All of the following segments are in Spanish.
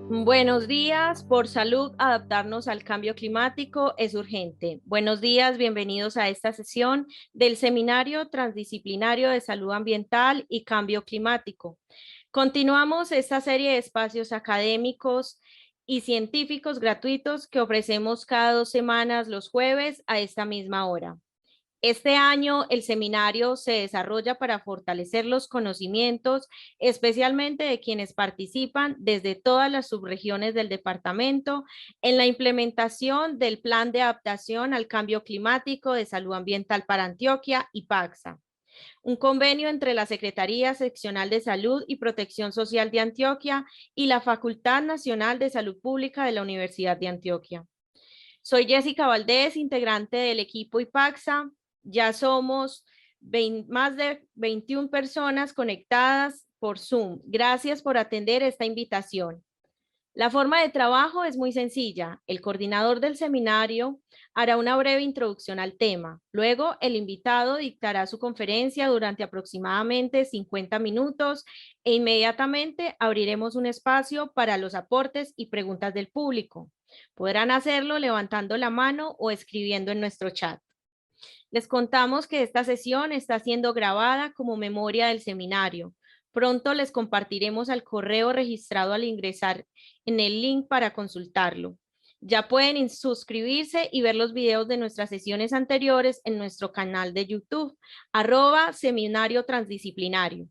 Buenos días, por salud, adaptarnos al cambio climático es urgente. Buenos días, bienvenidos a esta sesión del Seminario Transdisciplinario de Salud Ambiental y Cambio Climático. Continuamos esta serie de espacios académicos y científicos gratuitos que ofrecemos cada 2 semanas los jueves a esta misma hora. Este año el seminario se desarrolla para fortalecer los conocimientos, especialmente de quienes participan desde todas las subregiones del departamento en la implementación del Plan de Adaptación al Cambio Climático de Salud Ambiental para Antioquia y PACSA, un convenio entre la Secretaría Seccional de Salud y Protección Social de Antioquia y la Facultad Nacional de Salud Pública de la Universidad de Antioquia. Soy Jessica Valdés, integrante del equipo IPACSA. Ya somos más de 21 personas conectadas por Zoom. Gracias por atender esta invitación. La forma de trabajo es muy sencilla. El coordinador del seminario hará una breve introducción al tema. Luego, el invitado dictará su conferencia durante aproximadamente 50 minutos e inmediatamente abriremos un espacio para los aportes y preguntas del público. Podrán hacerlo levantando la mano o escribiendo en nuestro chat. Les contamos que esta sesión está siendo grabada como memoria del seminario. Pronto les compartiremos al correo registrado al ingresar en el link para consultarlo. Ya pueden suscribirse y ver los videos de nuestras sesiones anteriores en nuestro canal de YouTube, @seminario transdisciplinario.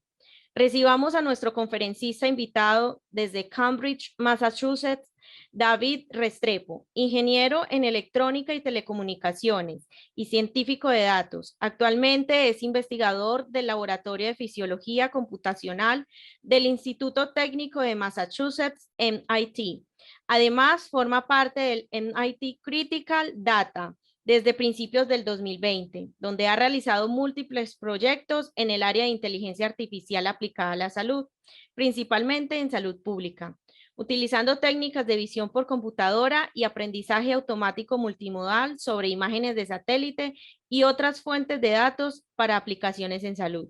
Recibamos a nuestro conferencista invitado desde Cambridge, Massachusetts, David Restrepo, ingeniero en electrónica y telecomunicaciones y científico de datos. Actualmente es investigador del Laboratorio de Fisiología Computacional del Instituto Técnico de Massachusetts, MIT. Además, forma parte del MIT Critical Data desde principios del 2020, donde ha realizado múltiples proyectos en el área de inteligencia artificial aplicada a la salud, principalmente en salud pública, utilizando técnicas de visión por computadora y aprendizaje automático multimodal sobre imágenes de satélite y otras fuentes de datos para aplicaciones en salud.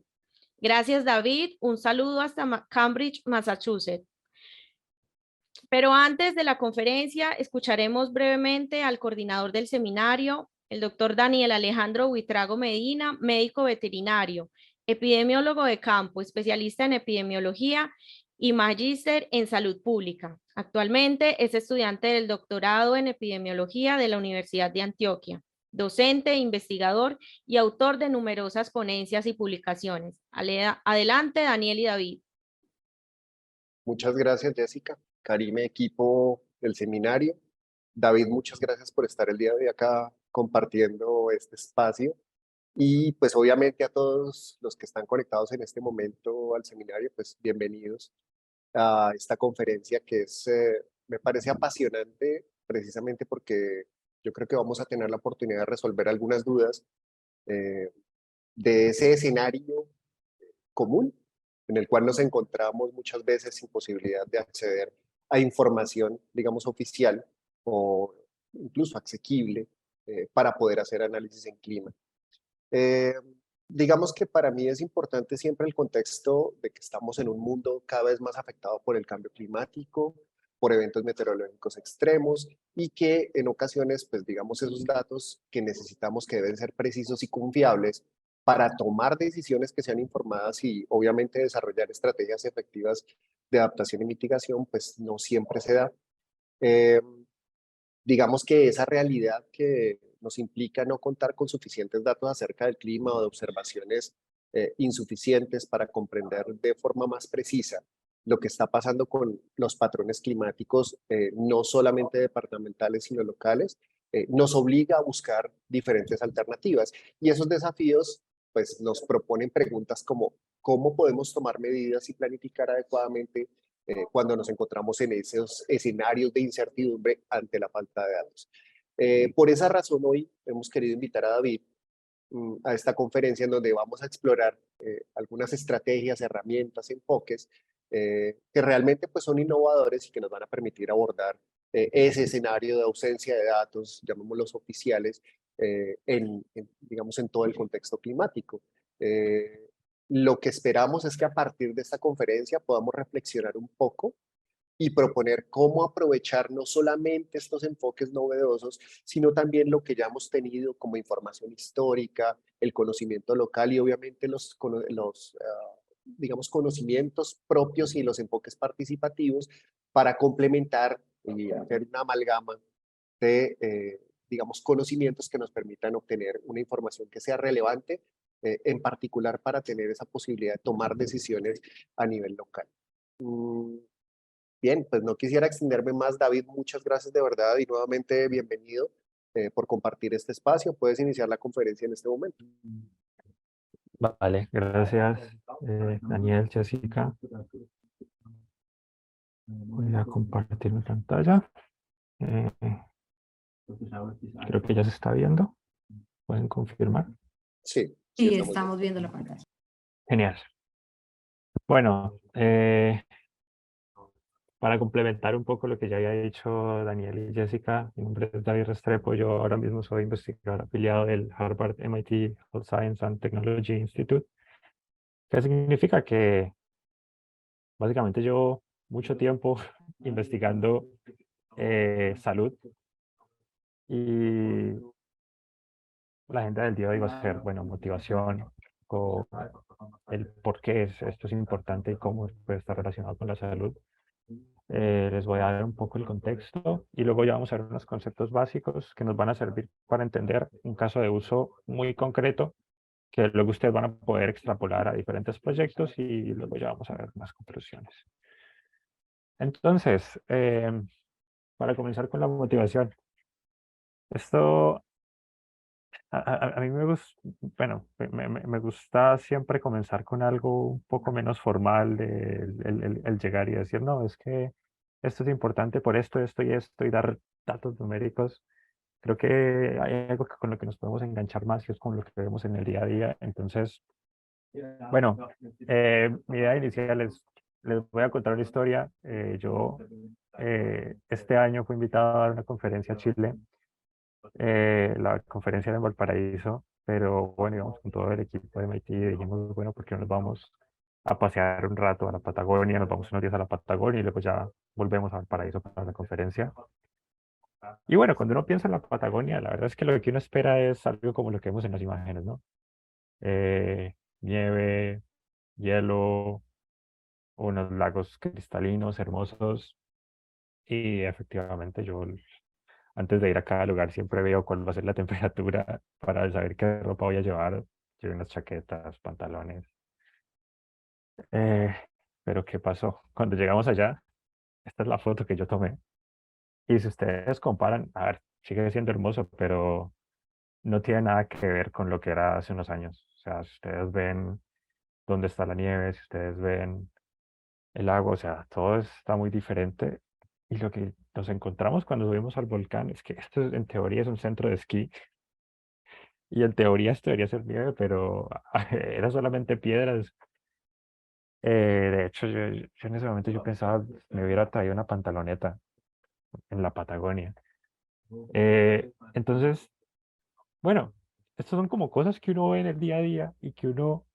Gracias, David. Un saludo hasta Cambridge, Massachusetts. Pero antes de la conferencia, escucharemos brevemente al coordinador del seminario, el doctor Daniel Alejandro Buitrago Medina, médico veterinario, epidemiólogo de campo, especialista en epidemiología y magíster en salud pública. Actualmente es estudiante del doctorado en epidemiología de la Universidad de Antioquia, docente, investigador y autor de numerosas ponencias y publicaciones. Adelante, Daniel y David. Muchas gracias, Jessica. Karime, equipo del seminario. David, muchas gracias por estar el día de hoy acá compartiendo este espacio. Y pues obviamente a todos los que están conectados en este momento al seminario, pues bienvenidos a esta conferencia que me parece apasionante precisamente porque yo creo que vamos a tener la oportunidad de resolver algunas dudas eh, de ese escenario común en el cual nos encontramos muchas veces sin posibilidad de acceder a información, digamos, oficial o incluso asequible para poder hacer análisis en clima. Eh, digamos que para mí es importante siempre el contexto de que estamos en un mundo cada vez más afectado por el cambio climático, por eventos meteorológicos extremos y que en ocasiones, pues digamos, esos datos que necesitamos que deben ser precisos y confiables para tomar decisiones que sean informadas y obviamente desarrollar estrategias efectivas de adaptación y mitigación, pues no siempre se da. Eh, digamos que esa realidad que nos implica no contar con suficientes datos acerca del clima o de observaciones insuficientes para comprender de forma más precisa lo que está pasando con los patrones climáticos, no solamente departamentales, sino locales, nos obliga a buscar diferentes alternativas. Y esos desafíos pues, nos proponen preguntas como cómo podemos tomar medidas y planificar adecuadamente cuando nos encontramos en esos escenarios de incertidumbre ante la falta de datos. Por esa razón hoy hemos querido invitar a David a esta conferencia en donde vamos a explorar algunas estrategias, herramientas, enfoques que realmente pues, son innovadores y que nos van a permitir abordar ese escenario de ausencia de datos, llamémoslos oficiales, digamos, en todo el contexto climático. Lo que esperamos es que a partir de esta conferencia podamos reflexionar un poco y proponer cómo aprovechar no solamente estos enfoques novedosos, sino también lo que ya hemos tenido como información histórica, el conocimiento local y obviamente digamos, conocimientos propios y los enfoques participativos para complementar y hacer una amalgama de, digamos, conocimientos que nos permitan obtener una información que sea relevante, en particular para tener esa posibilidad de tomar decisiones a nivel local. Bien, pues no quisiera extenderme más, David, muchas gracias de verdad y nuevamente bienvenido por compartir este espacio. Puedes iniciar la conferencia en este momento. Vale, gracias, Daniel, Jessica. Voy a compartir mi pantalla. Eh, Creo que ya se está viendo. ¿Pueden confirmar? Sí, Sí, estamos estamos viendo la pantalla. Genial. Bueno, para complementar un poco lo que ya había dicho Daniel y Jessica, mi nombre es David Restrepo. Yo ahora mismo soy investigador afiliado del Harvard MIT Health Science and Technology Institute, que significa que básicamente llevo mucho tiempo investigando salud, y la agenda del día de hoy va a ser, bueno, motivación, o el por qué esto es importante y cómo puede estar relacionado con la salud. Les voy a dar un poco el contexto y luego ya vamos a ver unos conceptos básicos que nos van a servir para entender un caso de uso muy concreto que luego ustedes van a poder extrapolar a diferentes proyectos, y luego ya vamos a ver unas conclusiones. Entonces, para comenzar con la motivación, esto a mí me gusta, bueno, me gusta siempre comenzar con algo un poco menos formal, de el llegar y decir, no, es que esto es importante por esto, esto y esto, y dar datos numéricos. Creo que hay algo con lo que nos podemos enganchar más, y es con lo que vemos en el día a día. Entonces, bueno, mi idea inicial es, les voy a contar una historia. Yo este año fui invitado a dar una conferencia a Chile. La conferencia era en Valparaíso, pero bueno, íbamos con todo el equipo de MIT y dijimos, bueno, ¿por qué no nos vamos a pasear un rato a la Patagonia? Nos vamos unos días a la Patagonia y luego ya volvemos a Valparaíso para la conferencia. Y bueno, cuando uno piensa en la Patagonia, la verdad es que lo que uno espera es algo como lo que vemos en las imágenes, ¿no? Nieve, hielo, unos lagos cristalinos hermosos, y efectivamente yo antes de ir a cada lugar siempre veo cuál va a ser la temperatura para saber qué ropa voy a llevar. Llevo unas chaquetas, pantalones. Eh, pero ¿qué pasó? Cuando llegamos allá, esta es la foto que yo tomé. Y si ustedes comparan, a ver, sigue siendo hermoso, pero no tiene nada que ver con lo que era hace unos años. O sea, si ustedes ven dónde está la nieve, si ustedes ven el agua, o sea, todo está muy diferente. Y lo que nos encontramos cuando subimos al volcán es que esto en teoría es un centro de esquí, y en teoría esto debería ser nieve, pero era solamente piedras. De hecho, yo en ese momento yo pensaba me hubiera traído una pantaloneta en la Patagonia. Entonces, bueno, estas son como cosas que uno ve en el día a día y que uno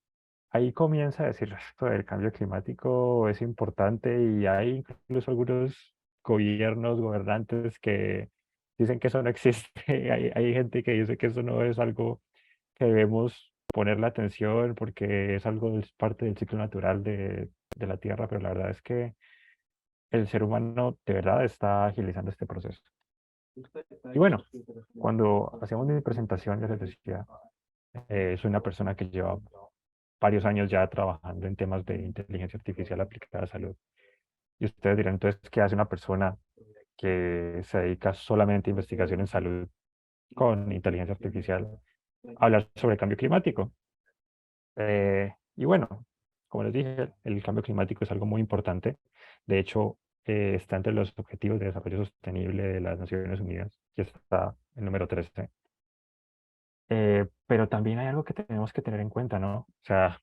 ahí comienza a decir, esto del cambio climático es importante, y hay incluso algunos gobiernos, gobernantes que dicen que eso no existe. Hay gente que dice que eso no es algo que debemos ponerle atención porque es algo, es parte del ciclo natural de la Tierra, pero la verdad es que el ser humano de verdad está agilizando este proceso. Y bueno, cuando hacíamos mi presentación, yo les decía, soy una persona que lleva varios años ya trabajando en temas de inteligencia artificial aplicada a salud. Y ustedes dirán, entonces, ¿qué hace una persona que se dedica solamente a investigación en salud con inteligencia artificial? Hablar sobre cambio climático. Y bueno, como les dije, el cambio climático es algo muy importante. De hecho, está entre los objetivos de desarrollo sostenible de las Naciones Unidas, y está el número 13. Pero también hay algo que tenemos que tener en cuenta, ¿no? O sea,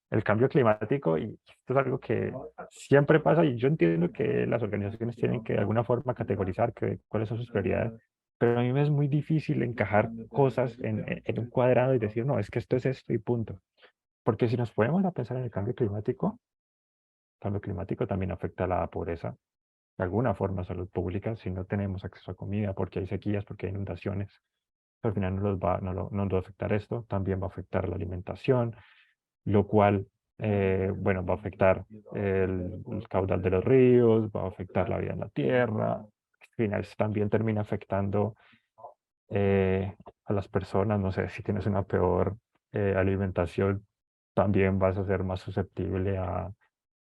el cambio climático, y esto es algo que siempre pasa, y yo entiendo que las organizaciones tienen que de alguna forma categorizar cuáles son sus prioridades, pero a mí me es muy difícil encajar cosas en un cuadrado y decir, no, es que esto es esto y punto. Porque si nos ponemos a pensar en el cambio climático también afecta a la pobreza, de alguna forma salud pública si no tenemos acceso a comida, porque hay sequías, porque hay inundaciones. Al final nos va a afectar esto, también va a afectar la alimentación, lo cual, bueno, va a afectar el caudal de los ríos, va a afectar la vida en la tierra. Al final también termina afectando a las personas. No sé, si tienes una peor alimentación, también vas a ser más susceptible a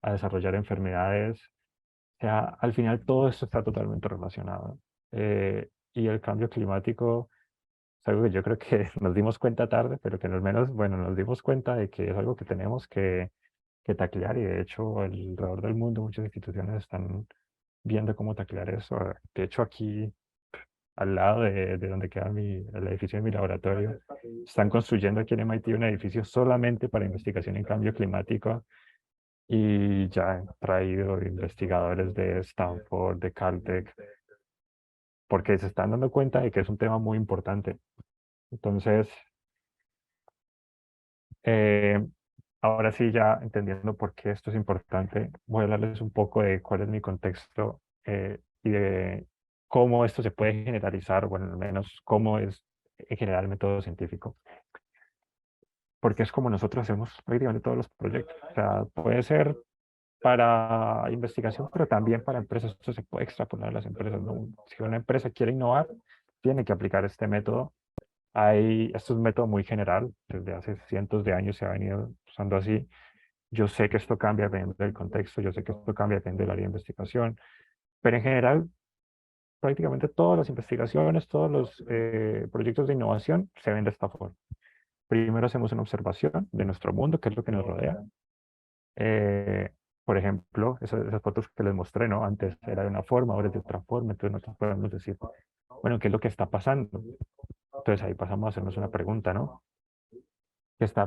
desarrollar enfermedades. O sea, al final todo esto está totalmente relacionado. Y el cambio climático es algo que yo creo que nos dimos cuenta tarde, pero que al menos, bueno, nos dimos cuenta de que es algo que tenemos que taclear, y de hecho alrededor del mundo muchas instituciones están viendo cómo taclear eso. De hecho, aquí al lado de donde queda el edificio de mi laboratorio, están construyendo aquí en MIT un edificio solamente para investigación en cambio climático, y ya han traído investigadores de Stanford, de Caltech, porque se están dando cuenta de que es un tema muy importante. Entonces, eh, ahora sí, ya entendiendo por qué esto es importante, voy a hablarles un poco de cuál es mi contexto, y de cómo esto se puede generalizar, bueno, al menos cómo es en general el método científico, porque es como nosotros hacemos prácticamente todos los proyectos. O sea, puede ser para investigación, pero también para empresas. Esto se puede extrapolar a las empresas, ¿no? Si una empresa quiere innovar, tiene que aplicar este método. Esto es un método muy general, desde hace cientos de años se ha venido usando así. Yo sé que esto cambia dependiendo del contexto, yo sé que esto cambia dependiendo del área de investigación, pero en general, prácticamente todas las investigaciones, todos los proyectos de innovación se ven de esta forma. Primero hacemos una observación de nuestro mundo, qué es lo que nos rodea. Eh, por ejemplo, esas fotos que les mostré, ¿no? Antes era de una forma, ahora es de otra forma, entonces nosotros podemos decir, bueno, ¿qué es lo que está pasando? Entonces ahí pasamos a hacernos una pregunta, ¿no?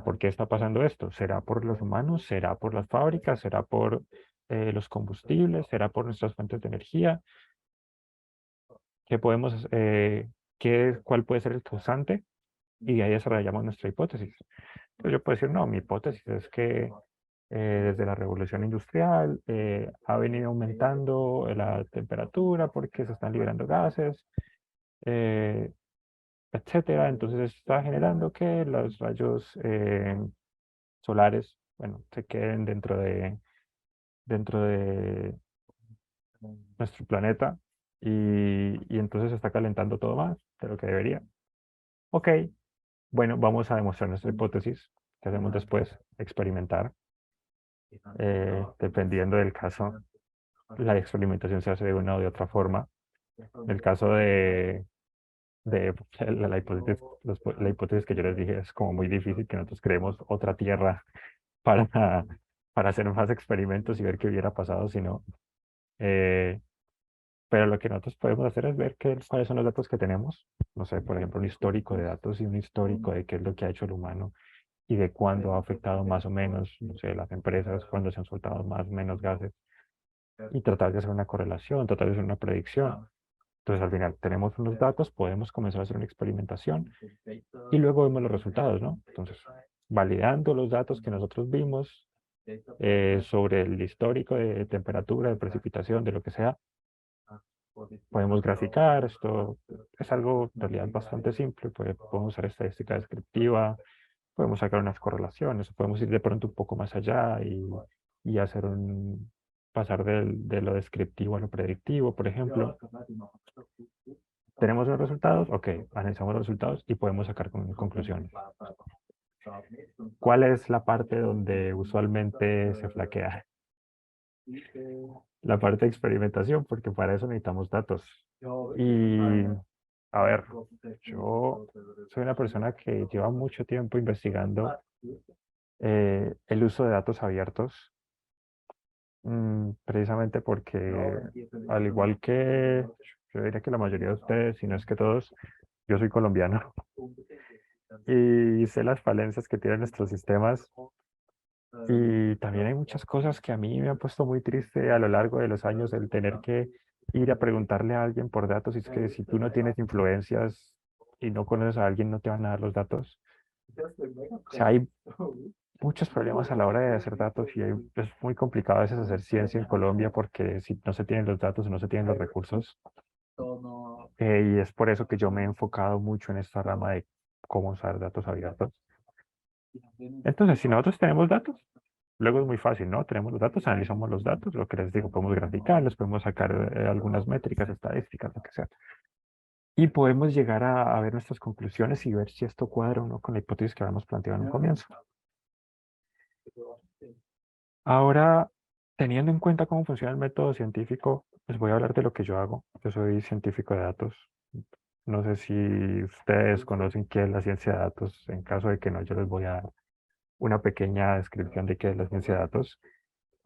¿Por qué está pasando esto? ¿Será por los humanos? ¿Será por las fábricas? ¿Será por los combustibles? ¿Será por nuestras fuentes de energía? ¿Qué podemos, cuál puede ser el causante? Y de ahí desarrollamos nuestra hipótesis. Entonces yo puedo decir, no, mi hipótesis es que desde la revolución industrial ha venido aumentando la temperatura porque se están liberando gases, eh, etcétera. Entonces esto está generando que los rayos solares, bueno, se queden dentro de nuestro planeta, y entonces se está calentando todo más de lo que debería. Ok, bueno, vamos a demostrar nuestra hipótesis. ¿Qué hacemos después? Experimentar. Dependiendo del caso, la experimentación se hace de una o de otra forma. En el caso de la hipótesis, la hipótesis que yo les dije, es como muy difícil que nosotros creemos otra Tierra para, para hacer más experimentos y ver qué hubiera pasado si no. Eh, pero lo que nosotros podemos hacer es ver cuáles son los datos que tenemos. No sé, por ejemplo, un histórico de datos y un histórico de qué es lo que ha hecho el humano y de cuándo ha afectado más o menos, no sé, las empresas, cuándo se han soltado más o menos gases, y tratar de hacer una correlación, tratar de hacer una predicción. Entonces, al final, tenemos unos datos, podemos comenzar a hacer una experimentación y luego vemos los resultados, ¿no? Entonces, validando los datos que nosotros vimos sobre el histórico de temperatura, de precipitación, de lo que sea, podemos graficar. Esto es algo en realidad bastante simple. Podemos usar estadística descriptiva, podemos sacar unas correlaciones, o podemos ir de pronto un poco más allá y pasar de lo descriptivo a lo predictivo, por ejemplo. Tenemos los resultados, ok, analizamos los resultados y podemos sacar conclusiones. ¿Cuál es la parte donde usualmente se flaquea? La parte de experimentación, porque para eso necesitamos datos. Y, a ver, yo soy una persona que lleva mucho tiempo investigando el uso de datos abiertos, precisamente porque, al igual que yo diría que la mayoría de ustedes, si no es que todos, yo soy colombiano y sé las falencias que tienen nuestros sistemas, y también hay muchas cosas que a mí me han puesto muy triste a lo largo de los años, el tener que ir a preguntarle a alguien por datos. Y es que si tú no tienes influencias y no conoces a alguien, no te van a dar los datos. O sea, muchos problemas a la hora de hacer datos y es muy complicado a veces hacer ciencia en Colombia porque si no se tienen los datos o no se tienen los recursos, y es por eso que yo me he enfocado mucho en esta rama de cómo usar datos abiertos. Entonces, si nosotros tenemos datos, luego es muy fácil, ¿no? Tenemos los datos, analizamos los datos, lo que les digo, podemos graficarlos, podemos sacar algunas métricas, estadísticas, lo que sea. Y podemos llegar a ver nuestras conclusiones y ver si esto cuadra o no con la hipótesis que habíamos planteado en un comienzo. Ahora, teniendo en cuenta cómo funciona el método científico, les voy a hablar de lo que yo hago. Yo soy científico de datos. No sé si ustedes conocen qué es la ciencia de datos. En caso de que no, yo les voy a dar una pequeña descripción de qué es la ciencia de datos.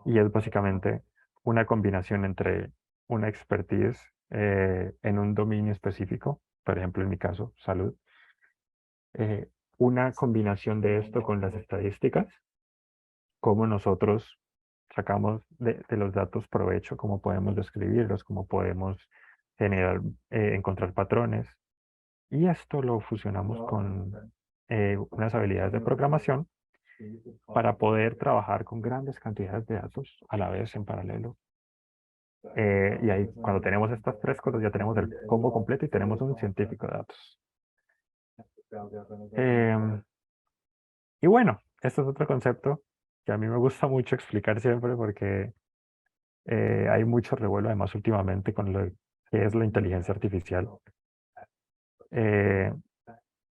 Y es básicamente una combinación entre una expertise en un dominio específico, por ejemplo, en mi caso, salud, una combinación de esto con las estadísticas, cómo nosotros sacamos de los datos provecho, cómo podemos describirlos, cómo podemos generar, encontrar patrones. Y esto lo fusionamos con unas habilidades de programación para poder trabajar con grandes cantidades de datos a la vez en paralelo. Y ahí, cuando tenemos estas tres cosas, ya tenemos el combo completo y tenemos un científico de datos. Em, y bueno, este es otro concepto que a mí me gusta mucho explicar siempre porque hay mucho revuelo además últimamente con lo que es la inteligencia artificial. Eh,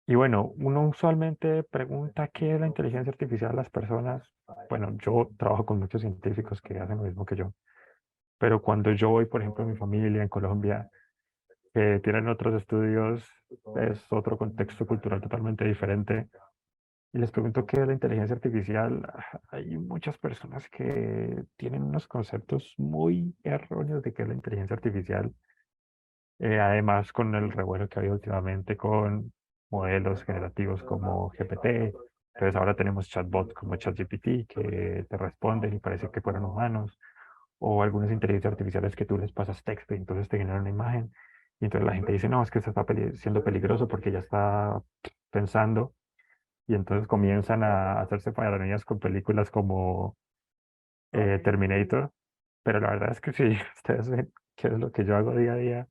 y bueno, uno usualmente pregunta qué es la inteligencia artificial a las personas. Bueno, yo trabajo con muchos científicos que hacen lo mismo que yo, pero cuando yo voy, por ejemplo, a mi familia en Colombia, que tienen otros estudios, es otro contexto cultural totalmente diferente. Y les pregunto qué es la inteligencia artificial. Hay muchas personas que tienen unos conceptos muy erróneos de qué es la inteligencia artificial. Además, con el revuelo que ha habido últimamente con modelos generativos como GPT. Entonces ahora tenemos chatbots como ChatGPT que te responden y parece que fueran humanos, o algunas inteligencias artificiales que tú les pasas texto y entonces te generan una imagen. Y entonces la gente dice, no, es que esto está siendo peligroso porque ya está pensando. Y entonces comienzan a hacerse paranoias con películas como Terminator. Pero la verdad es que si ustedes ven qué es lo que yo hago día a día,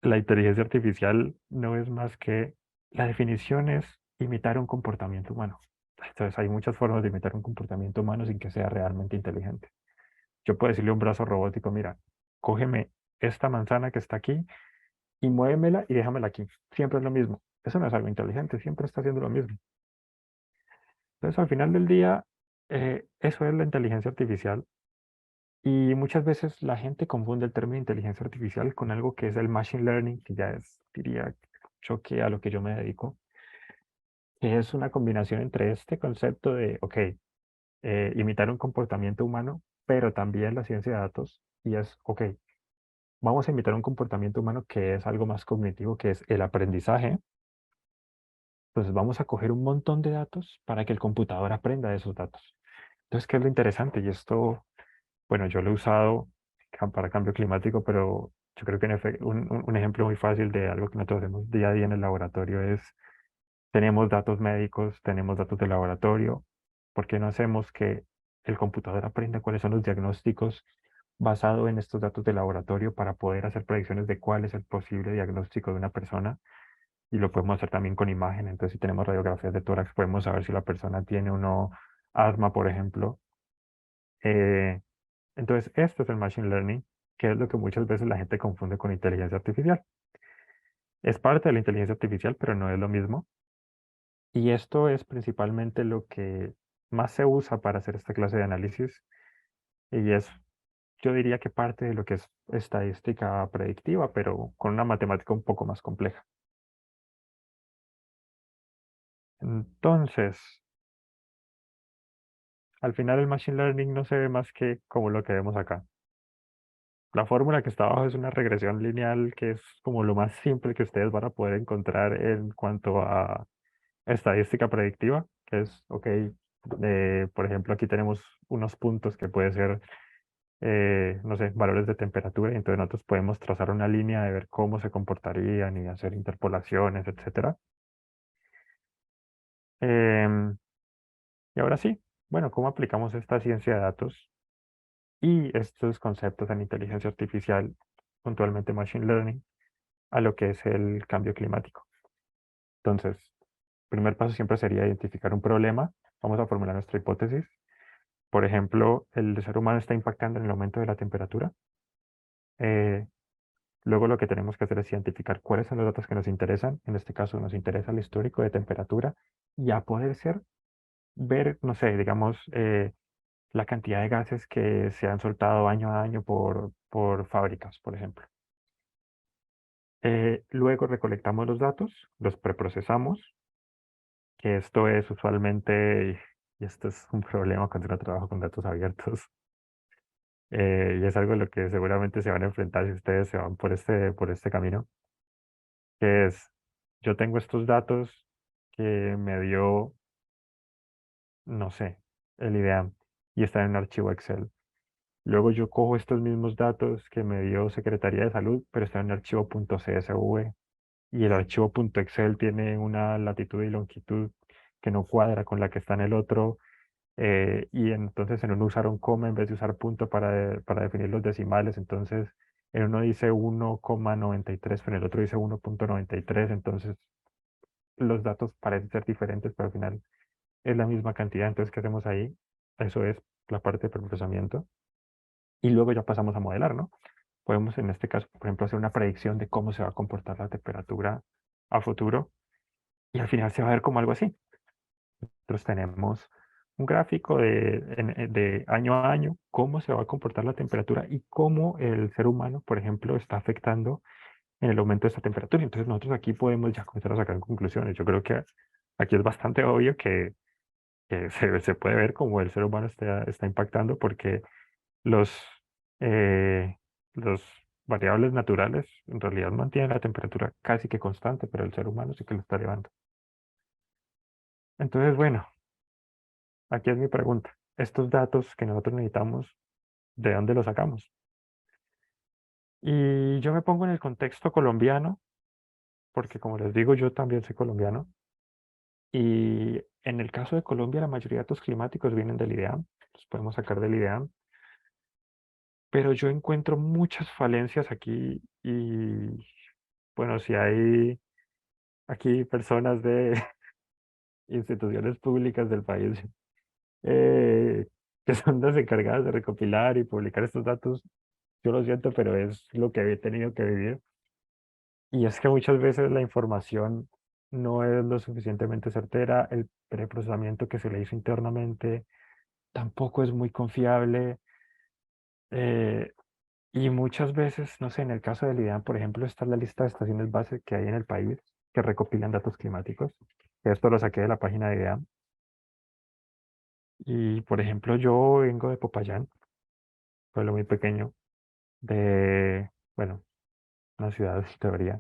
la inteligencia artificial no es más que la definición es imitar un comportamiento humano. Entonces hay muchas formas de imitar un comportamiento humano sin que sea realmente inteligente. Yo puedo decirle a un brazo robótico, mira, cógeme esta manzana que está aquí y muévemela y déjamela aquí. Siempre es lo mismo. Eso no es algo inteligente, siempre está haciendo lo mismo. Entonces, al final del día, eso es la inteligencia artificial. Y muchas veces la gente confunde el término inteligencia artificial con algo que es el machine learning, que ya es, diría, choque a lo que yo me dedico, que es una combinación entre este concepto de, ok, imitar un comportamiento humano, pero también la ciencia de datos, y es, ok, vamos a imitar un comportamiento humano que es algo más cognitivo, que es el aprendizaje. Entonces vamos a coger un montón de datos para que el computador aprenda de esos datos. Entonces, ¿qué es lo interesante? Y esto, bueno, yo lo he usado para cambio climático, pero yo creo que un ejemplo muy fácil de algo que nosotros hacemos día a día en el laboratorio es, tenemos datos médicos, tenemos datos de laboratorio, ¿por qué no hacemos que el computador aprenda cuáles son los diagnósticos basado en estos datos de laboratorio para poder hacer predicciones de cuál es el posible diagnóstico de una persona? Y lo podemos hacer también con imagen. Entonces, si tenemos radiografías de tórax, podemos saber si la persona tiene o no asma, por ejemplo. Eh, entonces, esto es el machine learning, que es lo que muchas veces la gente confunde con inteligencia artificial. Es parte de la inteligencia artificial, pero no es lo mismo. Y esto es principalmente lo que más se usa para hacer esta clase de análisis. Y es, yo diría que parte de lo que es estadística predictiva, pero con una matemática un poco más compleja. Entonces, al final el machine learning no se ve más que como lo que vemos acá. La fórmula que está abajo es una regresión lineal que es como lo más simple que ustedes van a poder encontrar en cuanto a estadística predictiva, que es, ok, por ejemplo, aquí tenemos unos puntos que puede ser, no sé, valores de temperatura, y entonces nosotros podemos trazar una línea de ver cómo se comportarían y hacer interpolaciones, etcétera. Em, Y ahora sí, bueno, ¿cómo aplicamos esta ciencia de datos y estos conceptos en inteligencia artificial, puntualmente machine learning, a lo que es el cambio climático? Entonces, primer paso siempre sería identificar un problema. Vamos a formular nuestra hipótesis. Por ejemplo, el ser humano está impactando en el aumento de la temperatura. Eh, Luego lo que tenemos que hacer es identificar cuáles son los datos que nos interesan. En este caso nos interesa el histórico de temperatura y a poder ser, ver, no sé, digamos, la cantidad de gases que se han soltado año a año por fábricas, por ejemplo. Luego recolectamos los datos, los preprocesamos, que esto es usualmente, y esto es un problema cuando uno trabaja con datos abiertos, y es algo a lo que seguramente se van a enfrentar si ustedes se van por este camino, que es, yo tengo estos datos que me dio, no sé, el IDEAM, y están en un archivo Excel. Luego yo cojo estos mismos datos que me dio Secretaría de Salud, pero están en un archivo .csv, y el archivo .excel tiene una latitud y longitud que no cuadra con la que está en el otro, y entonces en uno usaron coma en vez de usar punto para definir los decimales, entonces en uno dice 1,93, pero en el otro dice 1,93, entonces los datos parecen ser diferentes, pero al final es la misma cantidad. Entonces, ¿qué hacemos ahí? Eso es la parte de procesamiento. Y luego ya pasamos a modelar, ¿no? Podemos en este caso, por ejemplo, hacer una predicción de cómo se va a comportar la temperatura a futuro y al final se va a ver como algo así. Nosotros tenemos un gráfico de año a año, cómo se va a comportar la temperatura y cómo el ser humano, por ejemplo, está afectando en el aumento de esta temperatura. Entonces nosotros aquí podemos ya comenzar a sacar conclusiones. Yo creo que aquí es bastante obvio que se puede ver cómo el ser humano está impactando porque los, eh, los variables naturales en realidad mantienen la temperatura casi que constante, pero el ser humano sí que lo está elevando. Entonces, bueno, aquí es mi pregunta. Estos datos que nosotros necesitamos, ¿de dónde los sacamos? Y yo me pongo en el contexto colombiano, porque como les digo, yo también soy colombiano. Y en el caso de Colombia, la mayoría de datos climáticos vienen del IDEAM, los podemos sacar del IDEAM, pero yo encuentro muchas falencias aquí y bueno, si hay aquí personas de instituciones públicas del país eh, que son las encargadas de recopilar y publicar estos datos, yo lo siento, pero es lo que he tenido que vivir. Y es que muchas veces la información no es lo suficientemente certera, el preprocesamiento que se le hizo internamente tampoco es muy confiable. eh, y muchas veces, no sé, en el caso del IDEAM, por ejemplo, está la lista de estaciones base que hay en el país que recopilan datos climáticos. Esto lo saqué de la página de IDEAM. Y, por ejemplo, yo vengo de Popayán, pueblo muy pequeño, de, bueno, una ciudad en teoría,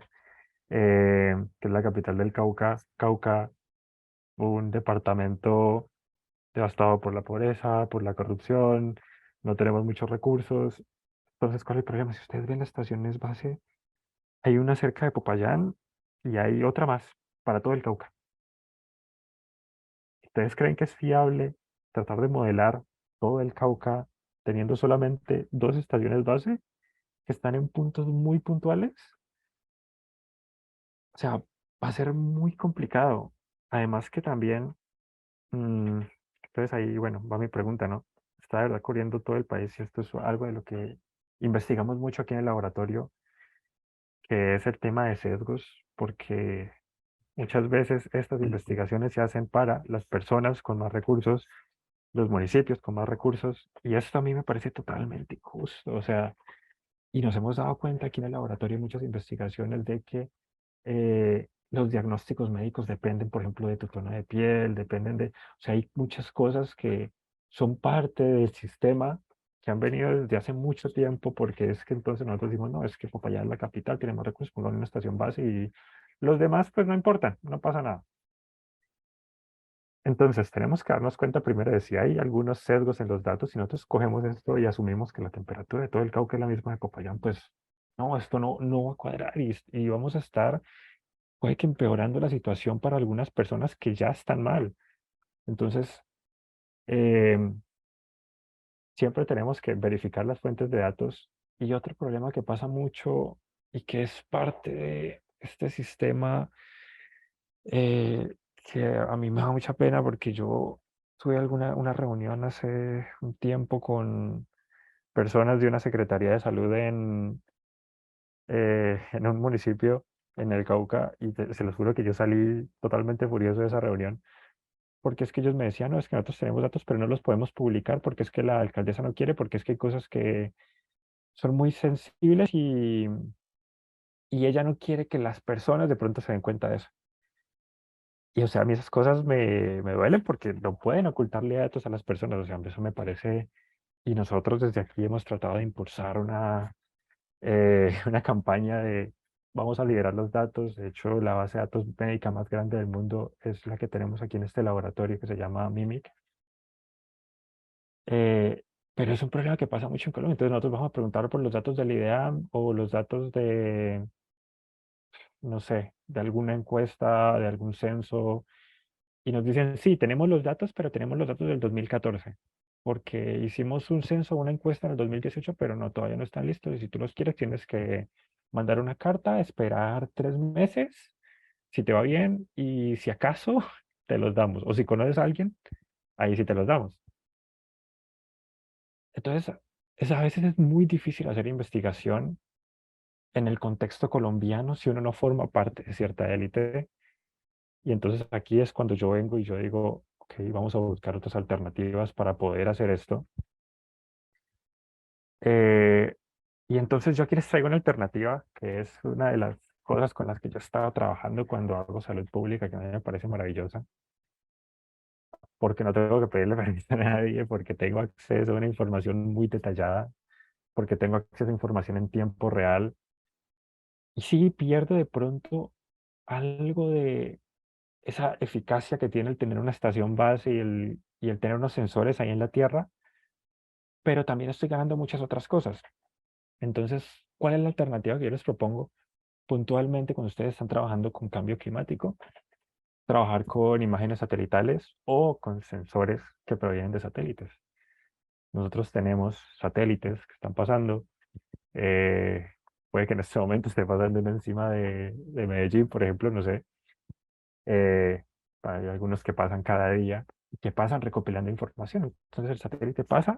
que es la capital del Cauca. Cauca, un departamento devastado por la pobreza, por la corrupción, no tenemos muchos recursos. Entonces, ¿cuál es el problema? Si ustedes ven las estaciones base, hay una cerca de Popayán y hay otra más para todo el Cauca. ¿Ustedes creen que es fiable tratar de modelar todo el Cauca teniendo solamente dos estaciones base que están en puntos muy puntuales? O sea, va a ser muy complicado. Además que también, entonces ahí, bueno, va mi pregunta, ¿no? Está de verdad corriendo todo el país y esto es algo de lo que investigamos mucho aquí en el laboratorio, que es el tema de sesgos, porque muchas veces estas investigaciones se hacen para las personas con más recursos, los municipios con más recursos, y esto a mí me parece totalmente injusto. O sea, y nos hemos dado cuenta aquí en el laboratorio en muchas investigaciones de que los diagnósticos médicos dependen, por ejemplo, de tu tono de piel, dependen de, o sea, hay muchas cosas que son parte del sistema que han venido desde hace mucho tiempo, porque es que entonces nosotros decimos, no, es que Popayán es la capital, tiene más recursos, pongan una estación base y los demás pues no importan, no pasa nada. Entonces tenemos que darnos cuenta primero de si hay algunos sesgos en los datos. Si nosotros cogemos esto y asumimos que la temperatura de todo el Cauca es la misma de Popayán, pues no, esto no va a cuadrar y vamos a estar, puede que empeorando la situación para algunas personas que ya están mal. Entonces, Em, Siempre tenemos que verificar las fuentes de datos. Y otro problema que pasa mucho y que es parte de este sistema, que a mí me da mucha pena porque yo tuve una reunión hace un tiempo con personas de una Secretaría de Salud en un municipio en el Cauca y se los juro que yo salí totalmente furioso de esa reunión porque es que ellos me decían, no, es que nosotros tenemos datos pero no los podemos publicar porque es que la alcaldesa no quiere, porque es que hay cosas que son muy sensibles y ella no quiere que las personas de pronto se den cuenta de eso. Y o sea, a mí esas cosas me duelen porque no pueden ocultarle datos a las personas, o sea, eso me parece, y nosotros desde aquí hemos tratado de impulsar una campaña de vamos a liberar los datos. De hecho, la base de datos médica más grande del mundo es la que tenemos aquí en este laboratorio que se llama Mimic. Eh, pero es un problema que pasa mucho en Colombia. Entonces nosotros vamos a preguntar por los datos del IDEAM o los datos de, no sé, de alguna encuesta, de algún censo, y nos dicen, sí, tenemos los datos, pero tenemos los datos del 2014 porque hicimos un censo, una encuesta en el 2018 pero no, todavía no están listos, y si tú los quieres tienes que mandar una carta, esperar 3 meses, si te va bien, y si acaso, te los damos, o si conoces a alguien, ahí sí te los damos. Entonces, a veces es muy difícil hacer investigación en el contexto colombiano si uno no forma parte de cierta élite. Y entonces aquí es cuando yo vengo y yo digo, ok, vamos a buscar otras alternativas para poder hacer esto. Eh, y entonces yo aquí les traigo una alternativa que es una de las cosas con las que yo estaba trabajando cuando hago salud pública, que a mí me parece maravillosa, porque no tengo que pedirle permiso a nadie, porque tengo acceso a una información muy detallada, porque tengo acceso a información en tiempo real. Y sí pierdo de pronto algo de esa eficacia que tiene el tener una estación base y el tener unos sensores ahí en la Tierra, pero también estoy ganando muchas otras cosas. Entonces, ¿cuál es la alternativa que yo les propongo puntualmente cuando ustedes están trabajando con cambio climático? Trabajar con imágenes satelitales o con sensores que provienen de satélites. Nosotros tenemos satélites que están pasando. eh, Puede que en este momento esté pasando uno encima de Medellín, por ejemplo, no sé. eh, Hay algunos que pasan cada día y que pasan recopilando información. Entonces el satélite pasa,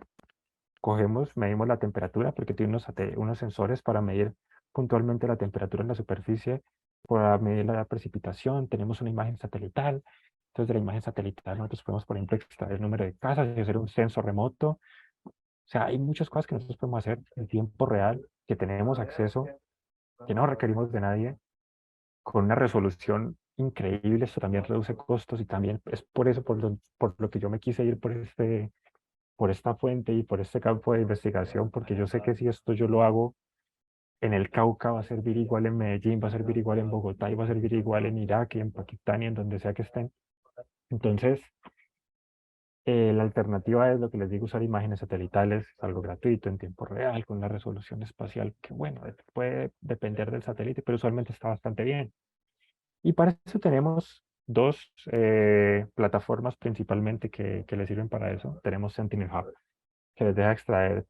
cogemos, medimos la temperatura porque tiene unos sensores para medir puntualmente la temperatura en la superficie, para medir la precipitación. Tenemos una imagen satelital. Entonces de la imagen satelital nosotros podemos, por ejemplo, extraer el número de casas y hacer un censo remoto. O sea, hay muchas cosas que nosotros podemos hacer en tiempo real, que tenemos acceso, que no requerimos de nadie, con una resolución increíble. Esto también reduce costos y también es por eso por lo que yo me quise ir por esta fuente y por este campo de investigación, porque yo sé que si esto yo lo hago en el Cauca, va a servir igual en Medellín, va a servir igual en Bogotá y va a servir igual en Irak y en Pakistán y en donde sea que estén. Entonces, la alternativa es lo que les digo, usar imágenes satelitales, es algo gratuito en tiempo real, con una resolución espacial que, bueno, puede depender del satélite, pero usualmente está bastante bien. Y para eso tenemos dos plataformas principalmente que le sirven para eso. Tenemos Sentinel Hub, que les deja extraer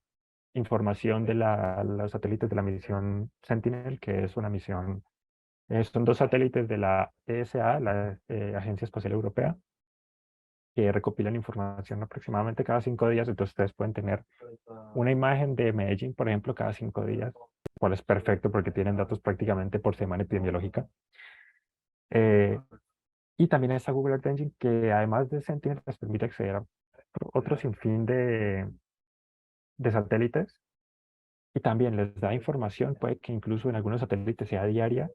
información de los satélites de la misión Sentinel, que es una misión, son dos satélites de la ESA, la Agencia Espacial Europea, que recopilan información aproximadamente cada 5 días. Entonces ustedes pueden tener una imagen de Medellín, por ejemplo, cada 5 días, cual es perfecto porque tienen datos prácticamente por semana epidemiológica. Eh, y también está Google Earth Engine, que además de Sentinel les permite acceder a otro sinfín de satélites, y también les da información, puede que incluso en algunos satélites sea diaria,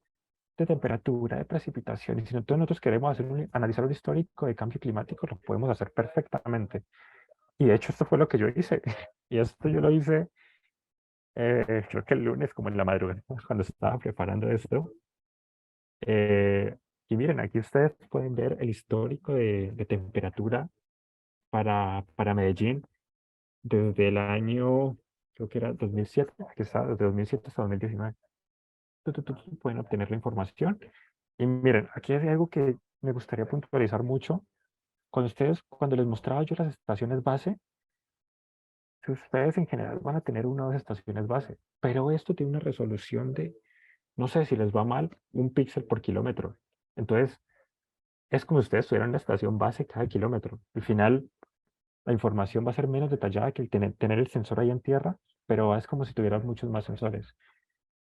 de temperatura, de precipitación. Y si nosotros queremos analizar un histórico de cambio climático, lo podemos hacer perfectamente. Y de hecho esto fue lo que yo hice. Y esto yo lo hice, creo que el lunes, como en la madrugada, cuando estaba preparando esto. Eh, y miren, aquí ustedes pueden ver el histórico de temperatura para Medellín desde el año, creo que era 2007, aquí está, desde 2007 hasta 2019. Pueden obtener la información. Y miren, aquí hay algo que me gustaría puntualizar mucho, cuando les mostraba yo las estaciones base, si ustedes en general van a tener una o dos estaciones base, pero esto tiene una resolución de, no sé si les va mal, 1 píxel por kilómetro. Entonces, es como si ustedes tuvieran una estación base cada kilómetro. Al final, la información va a ser menos detallada que el tener el sensor ahí en tierra, pero es como si tuvieran muchos más sensores.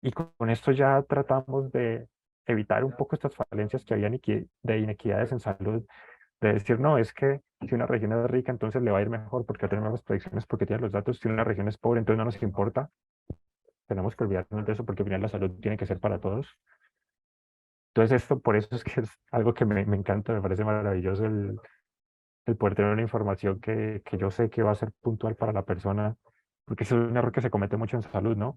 Y con esto ya tratamos de evitar un poco estas falencias que había de inequidades en salud, de decir, no, es que si una región es rica, entonces le va a ir mejor porque va a tener mejores predicciones, porque tiene los datos. Si una región es pobre, entonces no nos importa. Tenemos que olvidarnos de eso porque al final la salud tiene que ser para todos. Entonces esto, por eso es que es algo que me encanta, me parece maravilloso el poder tener una información que yo sé que va a ser puntual para la persona, porque eso es un error que se comete mucho en salud, ¿no?